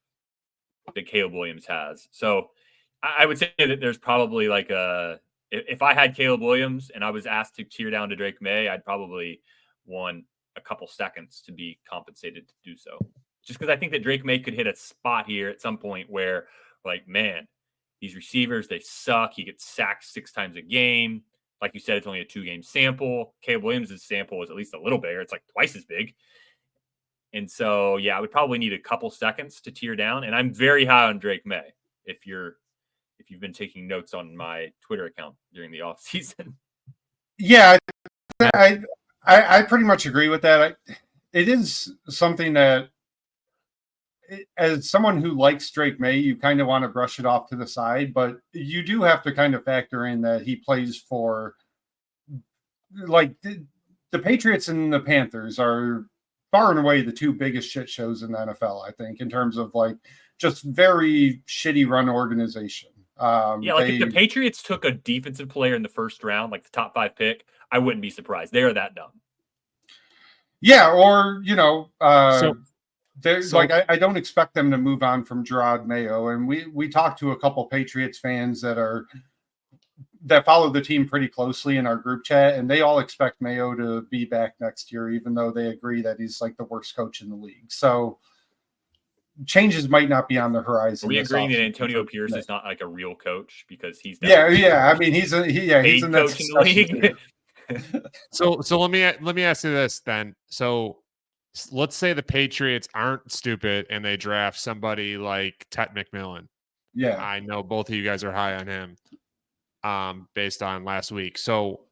that Caleb Williams has. So I would say that there's probably like if I had Caleb Williams and I was asked to cheer down to Drake May, I'd probably want a couple seconds to be compensated to do so. Just because I think that Drake May could hit a spot here at some point where, like, man, these receivers, they suck. He gets sacked 6 times a game. Like you said, it's only a 2-game sample. Caleb Williams' sample is at least a little bigger. It's like twice as big. And so, yeah, I would probably need a couple seconds to tear down. And I'm very high on Drake May. If you've been taking notes on my Twitter account during the off season. Yeah, I pretty much agree with that. It is something that, as someone who likes Drake May, you kind of want to brush it off to the side, but you do have to kind of factor in that he plays for, like, the Patriots and the Panthers are far and away the 2 biggest shit shows in the NFL, I think, in terms of, like, just very shitty run organization. If the Patriots took a defensive player in the first round, like the top 5 pick, I wouldn't be surprised. They are that dumb. Yeah, or, I don't expect them to move on from Gerard Mayo. And we talked to a couple Patriots fans that follow the team pretty closely in our group chat, and they all expect Mayo to be back next year, even though they agree that he's like the worst coach in the league. So changes might not be on the horizon. Are we agreeing that Antonio Pierce is not like a real coach because he's I mean he's a coach in the league. So let me ask you this then. So let's say the Patriots aren't stupid and they draft somebody like Ted McMillan. Yeah, I know both of you guys are high on him, based on last week. So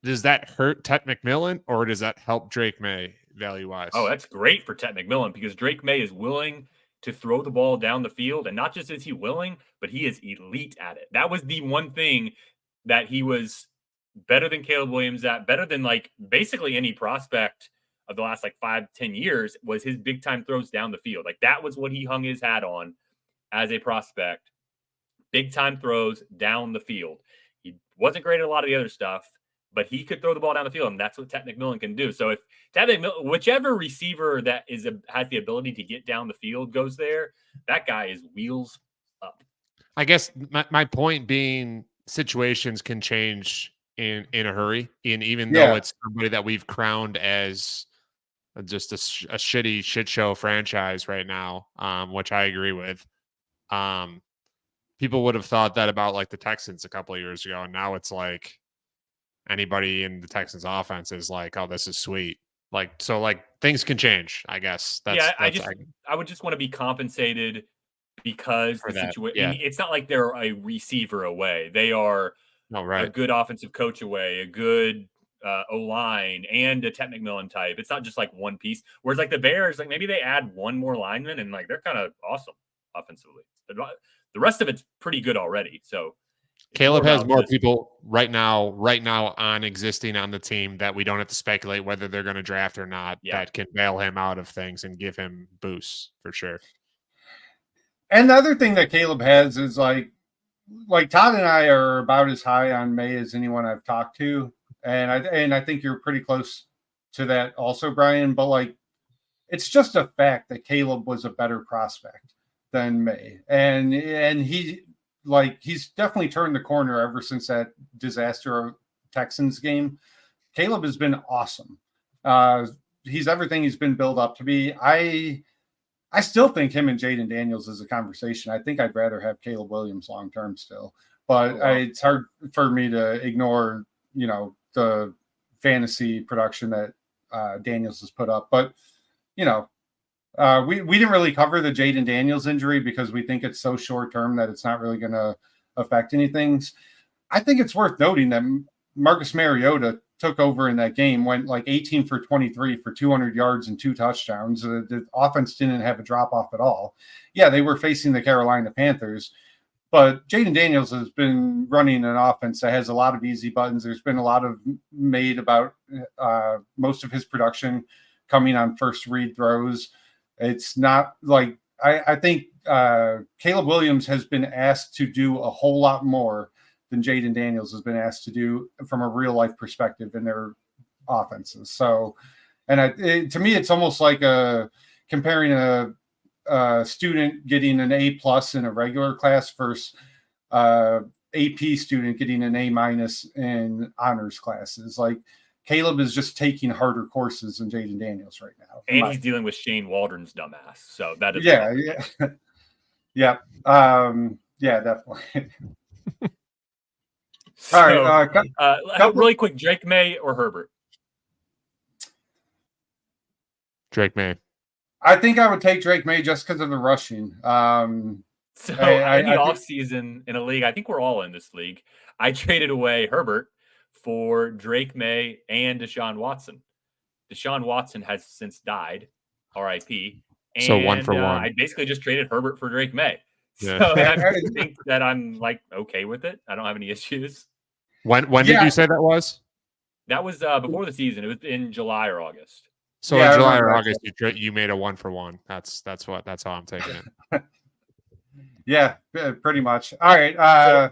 does that hurt Ted McMillan or does that help Drake May value wise? Oh, that's great for Ted McMillan because Drake May is willing to throw the ball down the field, and not just is he willing, but he is elite at it. That was the one thing that he was better than Caleb Williams at, better than like basically any prospect of the last like 5-10 years, was his big time throws down the field. Like that was what he hung his hat on as a prospect. Big time throws down the field. He wasn't great at a lot of the other stuff, but he could throw the ball down the field, and that's what Ted McMillan can do. So if Ted McMillan, whichever receiver that has the ability to get down the field goes there, that guy is wheels up. I guess my point being, situations can change in a hurry, and even though it's somebody that we've crowned as just a shitty shit show franchise right now, which I agree with. People would have thought that about like the Texans a couple of years ago, and now it's like anybody in the Texans offense is like, oh, this is sweet. Like, so like things can change, I guess. I would just want to be compensated because the situation, it's not like they're a receiver away. They are a good offensive coach away, a good O-line, and a Ted McMillan type. It's not just like one piece. Whereas like the Bears, like maybe they add one more lineman and like they're kind of awesome offensively. The rest of it's pretty good already. So Caleb has more people right now on existing on the team that we don't have to speculate whether they're going to draft or not, that can bail him out of things and give him boosts for sure. And the other thing that Caleb has is like Todd and I are about as high on May as anyone I've talked to. And I think you're pretty close to that also, Brian, but like, it's just a fact that Caleb was a better prospect than May. And he's definitely turned the corner ever since that disaster Texans game. Caleb has been awesome. He's everything he's been built up to be. I still think him and Jaden Daniels is a conversation. I think I'd rather have Caleb Williams long-term still, but it's hard for me to ignore, the fantasy production that Daniels has put up. But, we didn't really cover the Jaden Daniels injury because we think it's so short-term that it's not really going to affect anything. I think it's worth noting that Marcus Mariota took over in that game, went like 18 for 23 for 200 yards and 2 touchdowns. The offense didn't have a drop-off at all. Yeah, they were facing the Carolina Panthers, but Jaden Daniels has been running an offense that has a lot of easy buttons. There's been a lot of made about most of his production coming on first read throws. It's not like I think Caleb Williams has been asked to do a whole lot more than Jaden Daniels has been asked to do from a real life perspective in their offenses. So And to me, it's almost like comparing a student getting an A+ in a regular class versus AP student getting an A- in honors classes. Like Caleb is just taking harder courses than Jaden Daniels right now. And he's dealing with Shane Waldron's dumbass. So that is yeah. Yeah, definitely. So, All right, really quick, Drake May or Herbert? Drake May. I think I would take Drake May just because of the rushing. In the offseason in a league, I think we're all in this league, I traded away Herbert for Drake May and Deshaun Watson. Deshaun Watson has since died, RIP. And So 1 for 1. I basically just traded Herbert for Drake May. Yeah. So I think that I'm like okay with it. I don't have any issues. When did you say that was? That was before the season. It was in July or August. So in July or August, you made a 1 for 1. That's how I'm taking it. Yeah, pretty much. All right.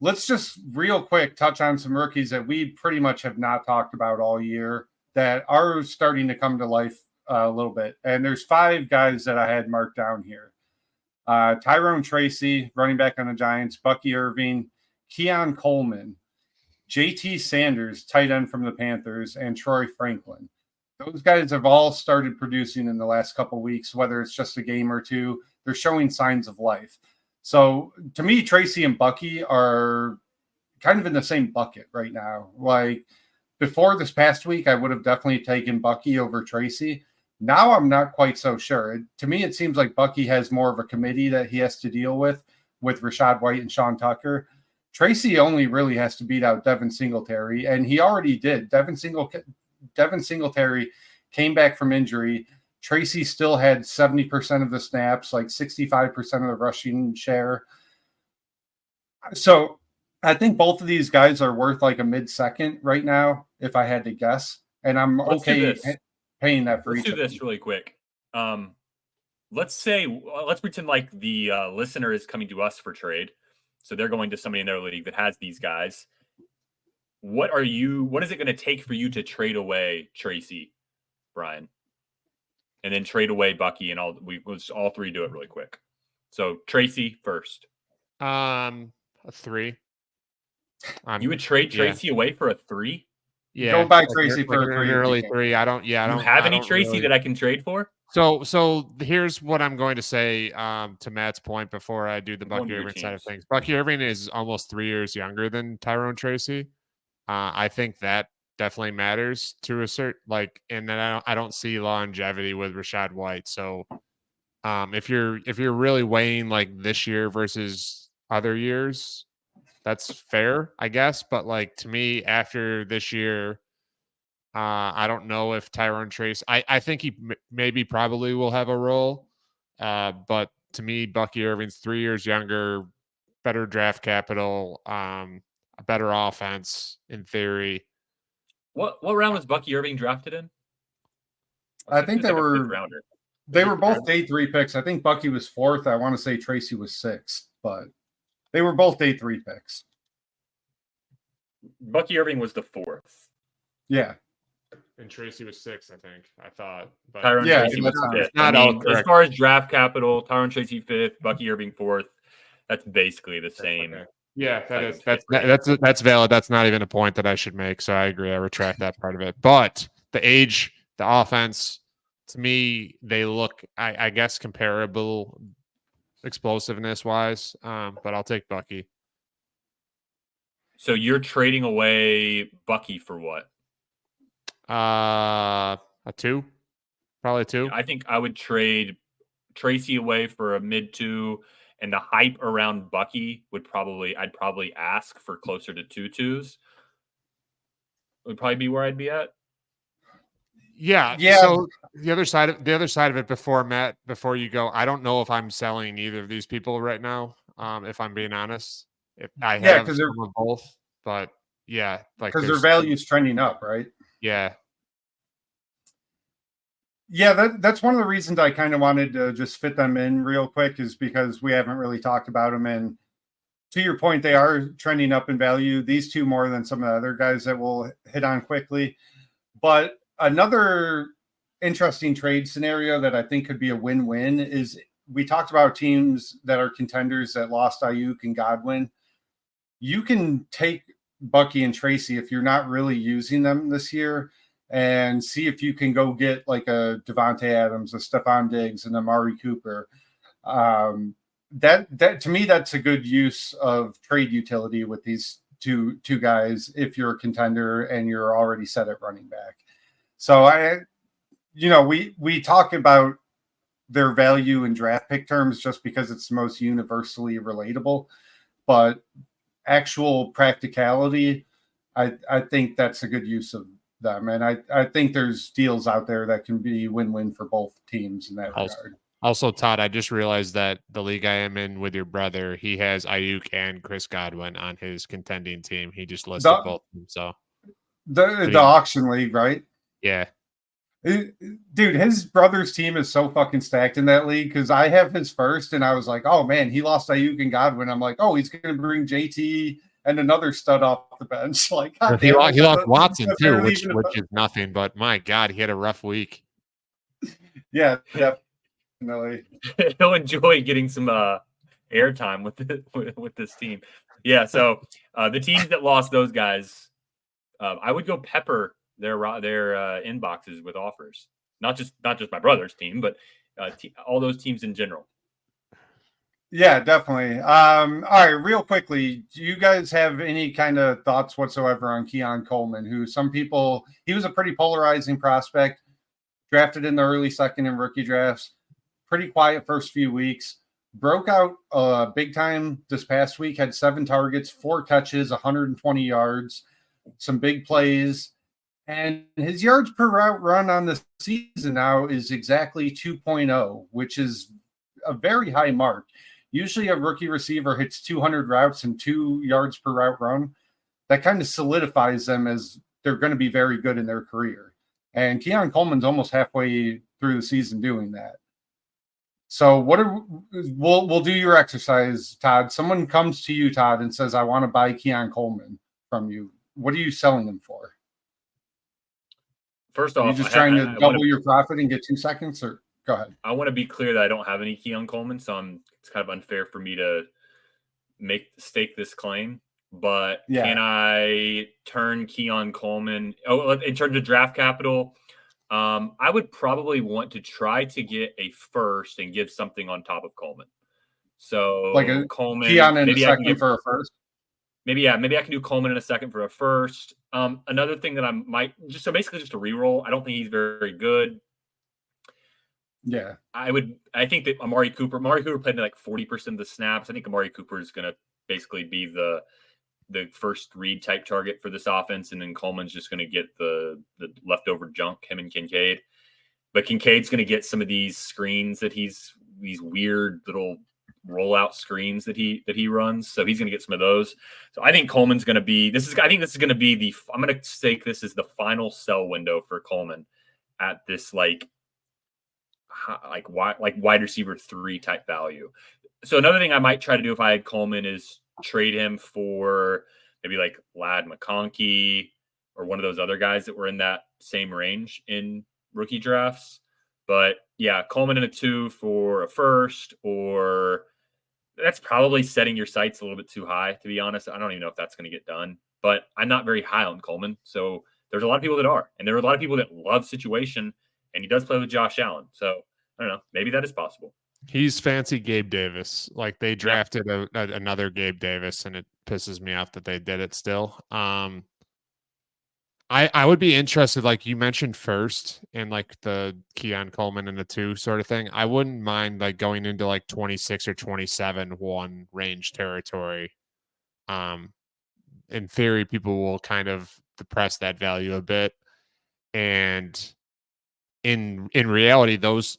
Let's just real quick touch on some rookies that we pretty much have not talked about all year that are starting to come to life a little bit. And there's 5 guys that I had marked down here. Tyrone Tracy, running back on the Giants, Bucky Irving, Keon Coleman, JT Sanders, tight end from the Panthers, and Troy Franklin. Those guys have all started producing in the last couple of weeks, whether it's just a game or two. They're showing signs of life. So to me, Tracy and Bucky are kind of in the same bucket right now. Like before this past week, I would have definitely taken Bucky over Tracy. Now I'm not quite so sure. To me, it seems like Bucky has more of a committee that he has to deal with Rachaad White and Sean Tucker. Tracy only really has to beat out Devin Singletary, and he already did. Devin Singletary came back from injury. Tracy still had 70% of the snaps, like 65% of the rushing share. So I think both of these guys are worth like a mid-second right now, if I had to guess. And I'm okay paying that for each. Let's do this really quick. Let's pretend like the listener is coming to us for trade. So they're going to somebody in their league that has these guys. What is it going to take for you to trade away Tracy, Brian? And then trade away Bucky, and let's all 3 do it really quick. So Tracy first. A 3. You would trade Tracy away for a 3? Yeah, go buy Tracy for a 3. Early 3. I don't have any Tracy that I can trade for. So here's what I'm going to say to Matt's point before I do the Bucky Irving side of things. Bucky Irving is almost 3 years younger than Tyrone Tracy. I think that definitely matters to a certain and then I don't see longevity with Rachaad White. So if you're really weighing like this year versus other years, that's fair, I guess. But like to me, after this year, I don't know if Tyrone Tracy. I think he probably will have a role. But to me, Bucky Irving's 3 years younger, better draft capital, a better offense in theory. What round was Bucky Irving drafted in? I think they were both day 3 picks. I think Bucky was 4th. I want to say Tracy was 6th, but they were both day 3 picks. Bucky Irving was the 4th. Yeah. And Tracy was 6th, I think. I thought. But Tyrone Tracy was 5th. As far as draft capital, Tyrone Tracy 5th, Bucky Irving 4th. That's basically the same. Okay. Yeah, that's valid. That's not even a point that I should make. So I agree. I retract that part of it. But the age, the offense, to me, they look, I guess, comparable explosiveness wise. But I'll take Bucky. So you're trading away Bucky for what? A 2, probably 2. I think I would trade Tracy away for a mid 2, and the hype around Bucky I'd probably ask for closer to 2 2s. Would probably be where I'd be at. Yeah. So the other side of it before you go, I don't know if I'm selling either of these people right now. If I'm being honest, if I have some of both, but yeah, like because their value is trending up, right? Yeah. Yeah, that's one of the reasons I kind of wanted to just fit them in real quick is because we haven't really talked about them. And to your point, they are trending up in value. These 2 more than some of the other guys that we'll hit on quickly. But another interesting trade scenario that I think could be a win-win is we talked about teams that are contenders that lost Ayuk and Godwin. You can take Bucky and Tracy if you're not really using them this year and see if you can go get like a Devontae Adams, a Stephon Diggs, and Amari Cooper. That to me, that's a good use of trade utility with these two guys if you're a contender and you're already set at running back. So we talk about their value in draft pick terms just because it's the most universally relatable, but actual practicality, I think that's a good use of them. And I think there's deals out there that can be win-win for both teams in that regard. Also, Todd, I just realized that the league I am in with your brother, he has Ayuk and Chris Godwin on his contending team. He just listed both of them. So the auction league, right? Yeah. Dude, his brother's team is so fucking stacked in that league because I have his first, and I was like, oh man, he lost Ayuk and Godwin. I'm like, oh, he's going to bring JT and another stud off the bench. Like, he lost Watson too, which is nothing. But my God, he had a rough week. Yeah, definitely. He'll enjoy getting some airtime with this team. Yeah. So the teams that lost those guys, I would go pepper their inboxes with offers. Not just my brother's team, but all those teams in general. Yeah, definitely. All right, real quickly, do you guys have any kind of thoughts whatsoever on Keon Coleman, who he was a pretty polarizing prospect, drafted in the early second in rookie drafts, pretty quiet first few weeks, broke out big time this past week, had 7 targets, 4 catches, 120 yards, some big plays, and his yards per route run on the season now is exactly 2.0, which is a very high mark. Usually a rookie receiver hits 200 routes and 2 yards per route run. That kind of solidifies them as they're going to be very good in their career. And Keon Coleman's almost halfway through the season doing that. So we'll do your exercise, Todd. Someone comes to you, Todd, and says, I want to buy Keon Coleman from you. What are you selling them for? First off, are you just trying to double your profit and get 2 seconds, or go ahead? I want to be clear that I don't have any Keon Coleman, so it's kind of unfair for me to stake this claim. But Can I turn Keon Coleman? In terms of draft capital, I would probably want to try to get a first and give something on top of Coleman. So like a Coleman, Keon in a second for a first. Maybe I can do Coleman in a second for a first. Another thing that I might just a reroll. I don't think he's very good. Yeah, I think that Amari Cooper played like 40% of the snaps. I think Amari Cooper is going to basically be the first read type target for this offense, and then Coleman's just going to get the leftover junk, him and Kincaid. But Kincaid's going to get some of these screens these weird little rollout screens that he runs. So he's going to get some of those. So I think Coleman's going to be I'm going to stake this as the final sell window for Coleman at this like wide receiver 3 type value. So another thing I might try to do if I had Coleman is trade him for maybe like Lad McConkey or one of those other guys that were in that same range in rookie drafts. But yeah, Coleman in a 2 for a first, or that's probably setting your sights a little bit too high, to be honest. I don't even know if that's going to get done, but I'm not very high on Coleman. So there's a lot of people that are, and there are a lot of people that love situation, and he does play with Josh Allen. So I don't know, maybe that is possible. He's fancy Gabe Davis. Like they drafted another Gabe Davis, and it pisses me off that they did it still. I would be interested, like you mentioned first, in like the Keon Coleman and the 2 sort of thing. I wouldn't mind like going into like 26 or 27 1 range territory. In theory, people will kind of depress that value a bit, and in reality, those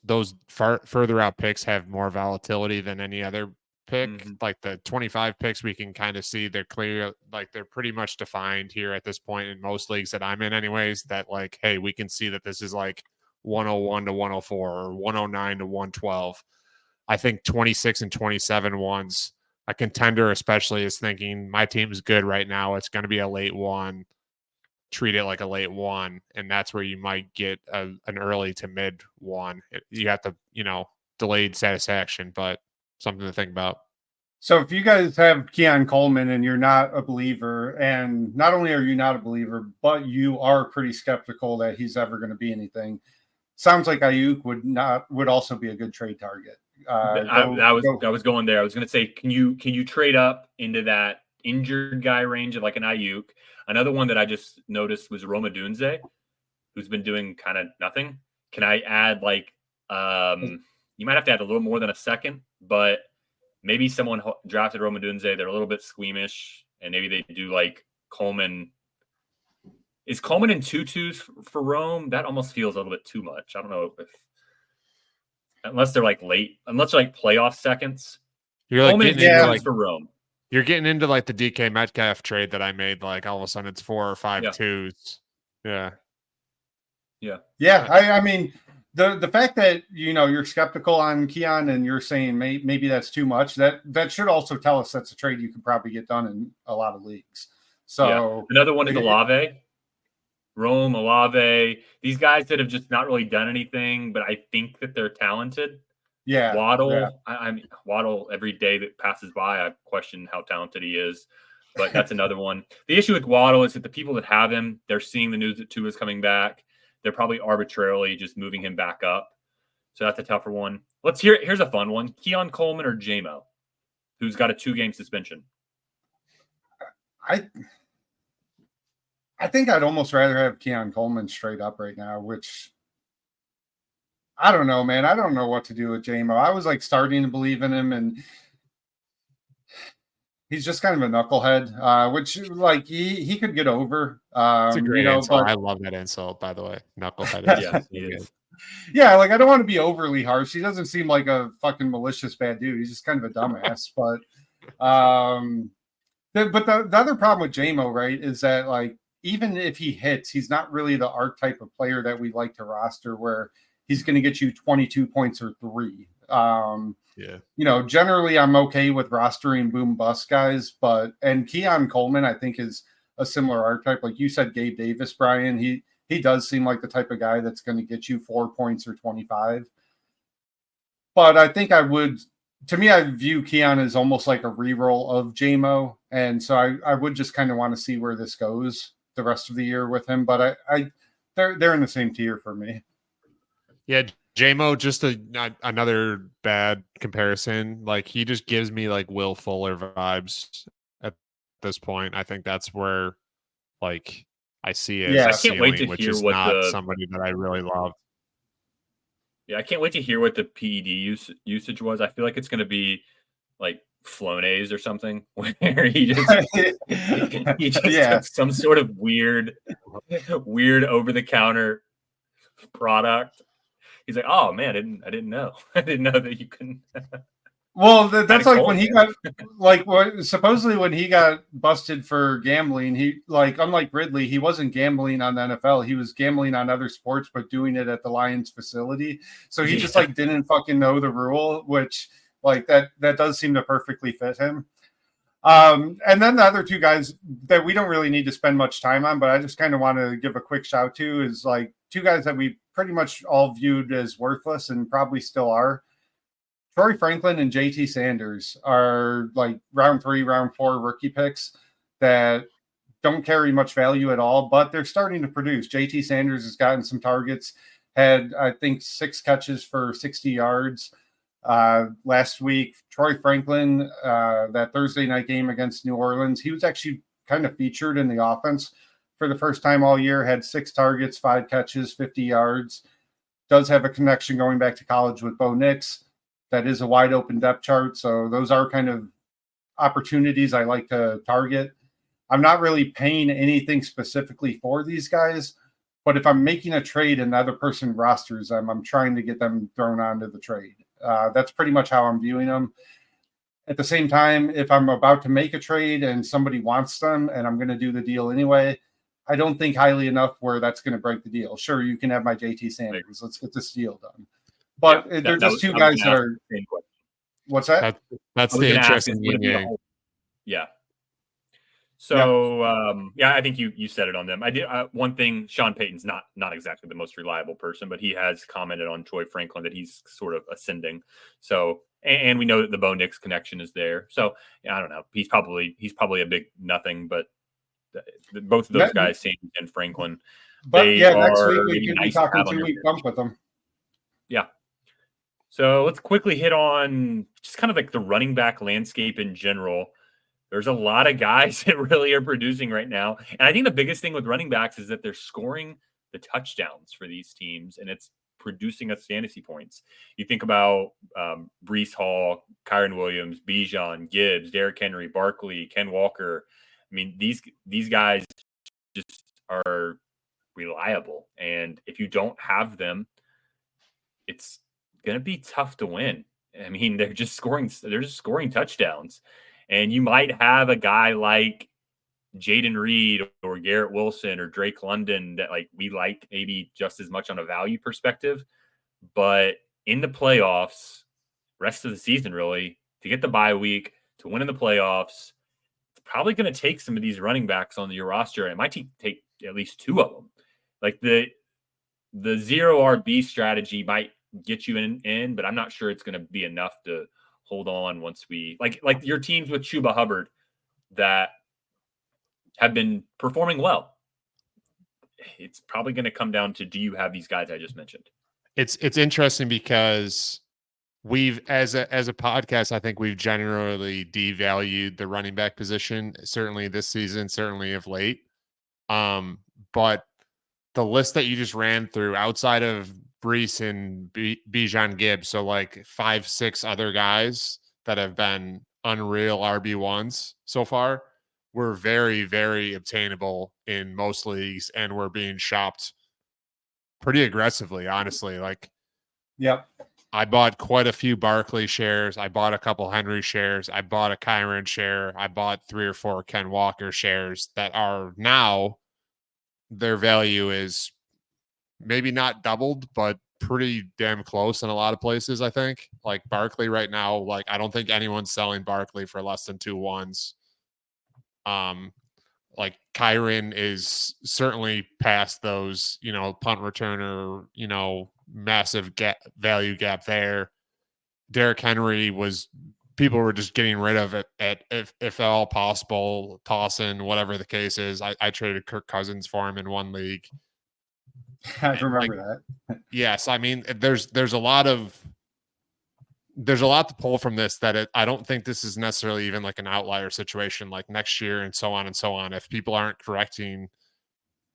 further out picks have more volatility than any other pick. Mm-hmm. Like the 25 picks, we can kind of see they're clear, like they're pretty much defined here at this point in most leagues that I'm in anyways, that like, hey, we can see that this is like 101 to 104 or 109 to 112. I think 26 and 27 ones, a contender especially is thinking my team's good right now. It's going to be a late one. treat it like a late one, and that's where you might get an early to mid one. You have to, delayed satisfaction, but something to think about. So if you guys have Keon Coleman and you're not a believer, and not only are you not a believer, but you are pretty skeptical that he's ever going to be anything, sounds like Ayuk would also be a good trade target. I was going there. I was going to say, can you trade up into that injured guy range of like an Ayuk? Another one that I just noticed was Roma Dunze, who's been doing kind of nothing. Can I add like you might have to add a little more than a second, but maybe someone drafted Roma Dunze. They're a little bit squeamish, and maybe they do like Coleman. Is Coleman in 2-2s for Rome? That almost feels a little bit too much. I don't know if unless they're like late, unless they're like playoff seconds. You're like Coleman getting into for Rome. You're getting into like the DK Metcalf trade that I made. Like all of a sudden, it's 4 or 5 twos. Yeah. I mean, the fact that you're skeptical on Keon and you're saying maybe that's too much, that should also tell us that's a trade you could probably get done in a lot of leagues. So another one is Olave. Rome, Olave, these guys that have just not really done anything, but I think that they're talented. Yeah. Waddle. Yeah. I mean, Waddle, every day that passes by, I question how talented he is. But that's another one. The issue with Waddle is that the people that have him, they're seeing the news that Tua is coming back. They're probably arbitrarily just moving him back up. So that's a tougher one. Here's a fun one. Keon Coleman or JMO, who's got a 2-game suspension. I think I'd almost rather have Keon Coleman straight up right now, which I don't know, man. I don't know what to do with JMO. I was like starting to believe in him, and he's just kind of a knucklehead, which like he could get over. It's a great insult. I love that insult, by the way. Knucklehead. Yeah, he is. Yeah, like I don't want to be overly harsh. He doesn't seem like a fucking malicious bad dude. He's just kind of a dumbass. But the other problem with JMO, right, is that like even if he hits, he's not really the archetype of player that we like to roster where he's going to get you 22 points or 3. Generally I'm okay with rostering boom bust guys, and Keon Coleman I think is a similar archetype. Like you said, Gabe Davis, Brian, he does seem like the type of guy that's going to get you 4 points or 25. But I think I view Keon as almost like a reroll of JMO. And so I would just kind of want to see where this goes the rest of the year with him. But they're in the same tier for me. Yeah, JMO, just another bad comparison. Like he just gives me like Will Fuller vibes at this point. I think that's where like I see it. I can't wait to hear what somebody that I really love. Yeah, I can't wait to hear what the PED usage was. I feel like it's going to be like Flonase or something, where he just took some sort of weird over the counter product. He's like, oh man, I didn't know. I didn't know that you couldn't. Well, that's like when he got supposedly when he got busted for gambling, he like unlike Ridley, he wasn't gambling on the NFL. He was gambling on other sports, but doing it at the Lions facility. So he just like didn't fucking know the rule, which like that does seem to perfectly fit him. And then the other 2 guys that we don't really need to spend much time on, but I just kind of want to give a quick shout to is like 2 guys that we pretty much all viewed as worthless and probably still are. Troy Franklin and JT Sanders are like round 3, round 4 rookie picks that don't carry much value at all, but they're starting to produce. JT Sanders has gotten some targets, had I think 6 catches for 60 yards last week. Troy Franklin, that Thursday night game against New Orleans, he was actually kind of featured in the offense for the first time all year, had 6 targets, 5 catches, 50 yards. Does have a connection going back to college with Bo Nix. That is a wide open depth chart. So those are kind of opportunities I like to target. I'm not really paying anything specifically for these guys, but if I'm making a trade and the other person rosters them, I'm trying to get them thrown onto the trade. That's pretty much how I'm viewing them. At the same time, if I'm about to make a trade and somebody wants them and I'm going to do the deal anyway, I don't think highly enough where that's going to break the deal. Sure, you can have my JT Sanders. Let's get this deal done. But they're just 2 guys that are. What's that? That's the interesting thing. Yeah. So yeah, I think you said it on them. I did one thing. Sean Payton's not exactly the most reliable person, but he has commented on Troy Franklin that he's sort of ascending. So and we know that the Bo Nix connection is there. So yeah, I don't know. He's probably a big nothing, but both of those guys, Sanders and Franklin, But they yeah, next week are we maybe could be nice to talking have on your 2-week bench. bump with them. Yeah. So let's quickly hit on just kind of like the running back landscape in general. There's a lot of guys that really are producing right now. And I think the biggest thing with running backs is that they're scoring the touchdowns for these teams, and it's producing us fantasy points. You think about Brees Hall, Kyron Williams, Bijan, Gibbs, Derrick Henry, Barkley, Ken Walker. I mean, these guys just are reliable. And if you don't have them, it's going to be tough to win. I mean, they're just scoring touchdowns. And you might have a guy like Jaden Reed or Garrett Wilson or Drake London that like we like maybe just as much on a value perspective. But in the playoffs, rest of the season really, to get the bye week, to win in the playoffs, it's probably going to take some of these running backs on your roster. And it might take at least two of them. Like the zero RB strategy might get you in, but I'm not sure it's going to be enough to hold on once we like your teams with Chuba Hubbard that have been performing well. It's probably going to come down to, do you have these guys I just mentioned? It's interesting because we've as a podcast, I think we've generally devalued the running back position, certainly this season, certainly of late. But the list that you just ran through, outside of Brees and Bijan Gibbs, so like 5-6 other guys that have been unreal RB1s so far, were very, very obtainable in most leagues, and we're being shopped pretty aggressively, honestly. Like, Yep. I bought quite a few Barkley shares. I bought a couple Henry shares. I bought a Kyron share. I bought 3 or 4 Ken Walker shares that are now, their value is maybe not doubled, but pretty damn close in a lot of places, I think. Like Barkley right now, like I don't think anyone's selling Barkley for less than 2 1s. Like Kyron is certainly past those, punt returner, massive value gap there. Derrick Henry people were just getting rid of it if at all possible, tossing, whatever the case is. I traded Kirk Cousins for him in one league. I remember that. Yes, I mean, there's a lot to pull from this, that I don't think this is necessarily even like an outlier situation like next year and so on and so on. If people aren't correcting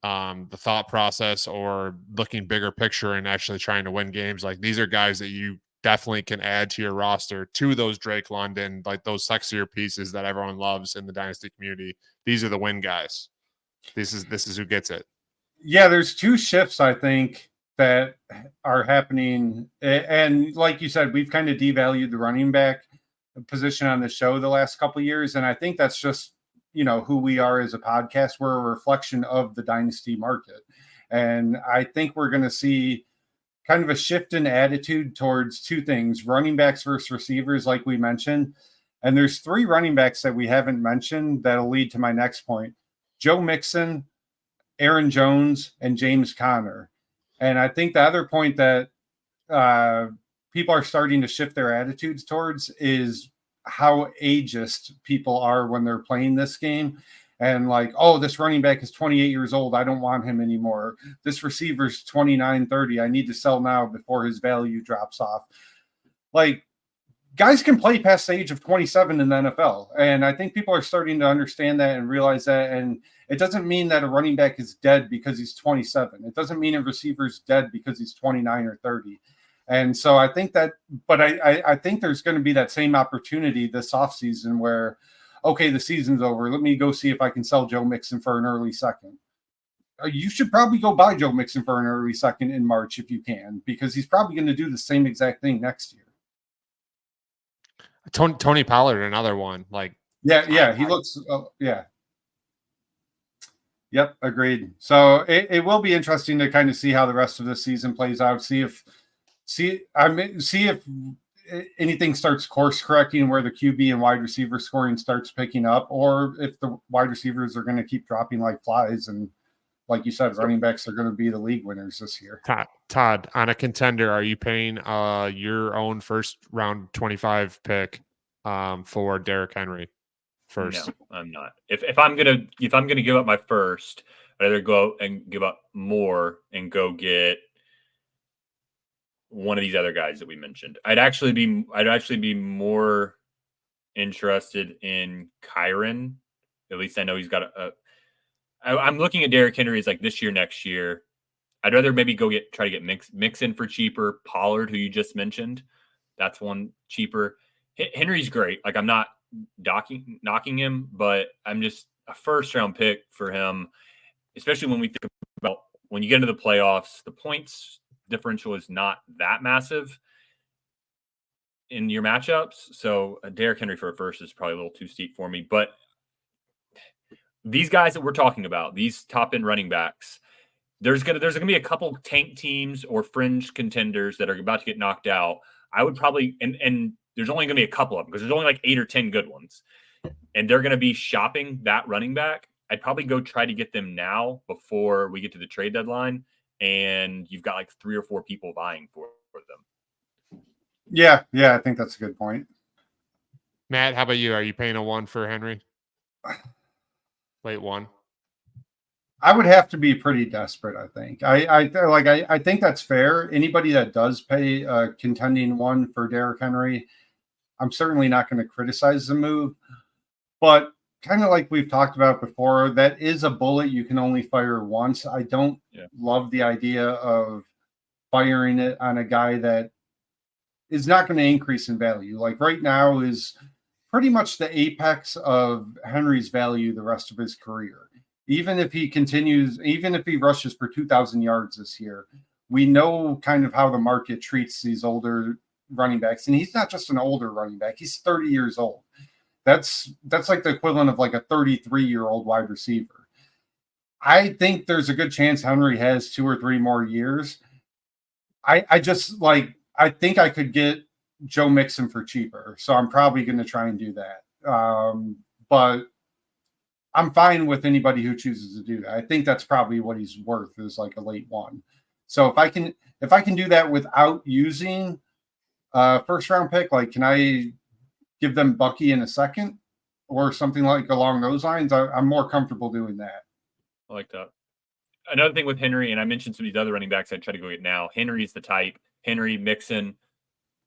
the thought process or looking bigger picture and actually trying to win games, like these are guys that you definitely can add to your roster, to those Drake London, like those sexier pieces that everyone loves in the Dynasty community. These are the win guys. This is who gets it. Yeah, there's 2 shifts, I think, that are happening. And like you said, we've kind of devalued the running back position on the show the last couple of years. And I think that's just, who we are as a podcast. We're a reflection of the Dynasty market. And I think we're going to see kind of a shift in attitude towards 2 things: running backs versus receivers, like we mentioned. And there's 3 running backs that we haven't mentioned that'll lead to my next point: Joe Mixon, Aaron Jones, and James Conner. And I think the other point that people are starting to shift their attitudes towards is how ageist people are when they're playing this game. And like, oh, this running back is 28 years old. I don't want him anymore. This receiver's 29, 30. I need to sell now before his value drops off. Like, guys can play past the age of 27 in the NFL. And I think people are starting to understand that and realize that. And it doesn't mean that a running back is dead because he's 27. It doesn't mean a receiver's dead because he's 29 or 30. And so I think that, but I think there's going to be that same opportunity this offseason where, okay, the season's over. Let me go see if I can sell Joe Mixon for an early second. You should probably go buy Joe Mixon for an early second in March if you can, because he's probably going to do the same exact thing next year. Tony Pollard, another one. Like, he looks, yeah. Yep, agreed. So it will be interesting to kind of see how the rest of the season plays out. See if anything starts course correcting where the QB and wide receiver scoring starts picking up, or if the wide receivers are going to keep dropping like flies. And like you said, running backs are going to be the league winners this year. Todd, on a contender, are you paying your own first round 25 pick for Derrick Henry first? No, I'm not. If I'm gonna give up my first, I'd rather go and give up more and go get one of these other guys that we mentioned. I'd actually be more interested in Kyron. At least I know he's got I'm looking at Derrick Henry as like this year, next year. I'd rather maybe try to get Mixon for cheaper. Pollard, who you just mentioned, that's one cheaper. Henry's great. Like, I'm not knocking him, but I'm just a first round pick for him, especially when we think about when you get into the playoffs, the points differential is not that massive in your matchups. So Derrick Henry for a first is probably a little too steep for me. But these guys that we're talking about, these top end running backs, there's gonna be a couple tank teams or fringe contenders that are about to get knocked out. I would probably and there's only gonna be a couple of them because there's only like 8 or 10 good ones, and they're gonna be shopping that running back. I'd probably go try to get them now before we get to the trade deadline, and you've got like 3 or 4 people vying for them. Yeah, I think that's a good point. Matt, how about you? Are you paying a 1 for Henry? Late 1. I would have to be pretty desperate, I think. I think that's fair. Anybody that does pay a contending 1 for Derrick Henry, I'm certainly not going to criticize the move. But kind of like we've talked about before, that is a bullet you can only fire once. I don't love the idea of firing it on a guy that is not going to increase in value. Like right now is pretty much the apex of Henry's value the rest of his career. Even if he continues, even if he rushes for 2,000 yards this year, we know kind of how the market treats these older running backs. And he's not just an older running back. He's 30 years old. That's like the equivalent of like a 33-year-old wide receiver. I think there's a good chance Henry has 2 or 3 more years. I think I could get Joe Mixon for cheaper. So I'm probably going to try and do that. But I'm fine with anybody who chooses to do that. I think that's probably what he's worth, is like a late 1. So if I can do that without using a first round pick, like can I give them Bucky in a second or something like along those lines? I'm more comfortable doing that. I like that. Another thing with Henry, and I mentioned some of these other running backs I'd try to go get now. Henry's the type. Henry, Mixon,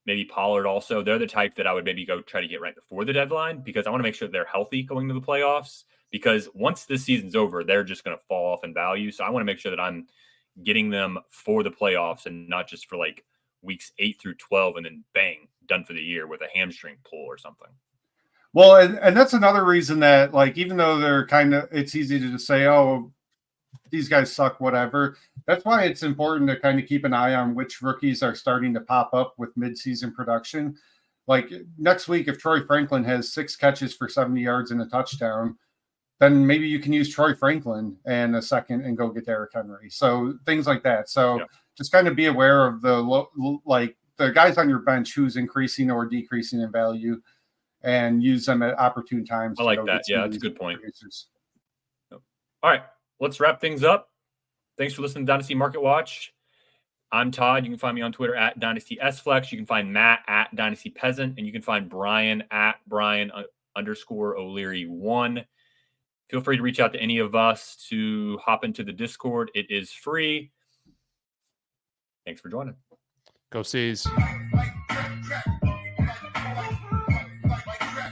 maybe Pollard also. They're the type that I would maybe go try to get right before the deadline because I want to make sure they're healthy going to the playoffs. Because once this season's over, they're just going to fall off in value. So I want to make sure that I'm getting them for the playoffs and not just for like weeks 8 through 12 and then bang, done for the year with a hamstring pull or something. Well, and that's another reason that, like, even though they're it's easy to just say, oh, these guys suck, whatever. That's why it's important to kind of keep an eye on which rookies are starting to pop up with midseason production. Like next week, if Troy Franklin has 6 catches for 70 yards and a touchdown, then maybe you can use Troy Franklin and a second and go get Derrick Henry. So things like that. So just kind of be aware of the guys on your bench who's increasing or decreasing in value and use them at opportune times. I like that. Yeah, that's a good point. All right, let's wrap things up. Thanks for listening to Dynasty Market Watch. I'm Todd. You can find me on Twitter at DynastySFlex. You can find Matt at Dynasty Peasant, and you can find Brian at Brian_O'Leary1. Feel free to reach out to any of us to hop into the Discord. It is free. Thanks for joining. Go Seas. Fight.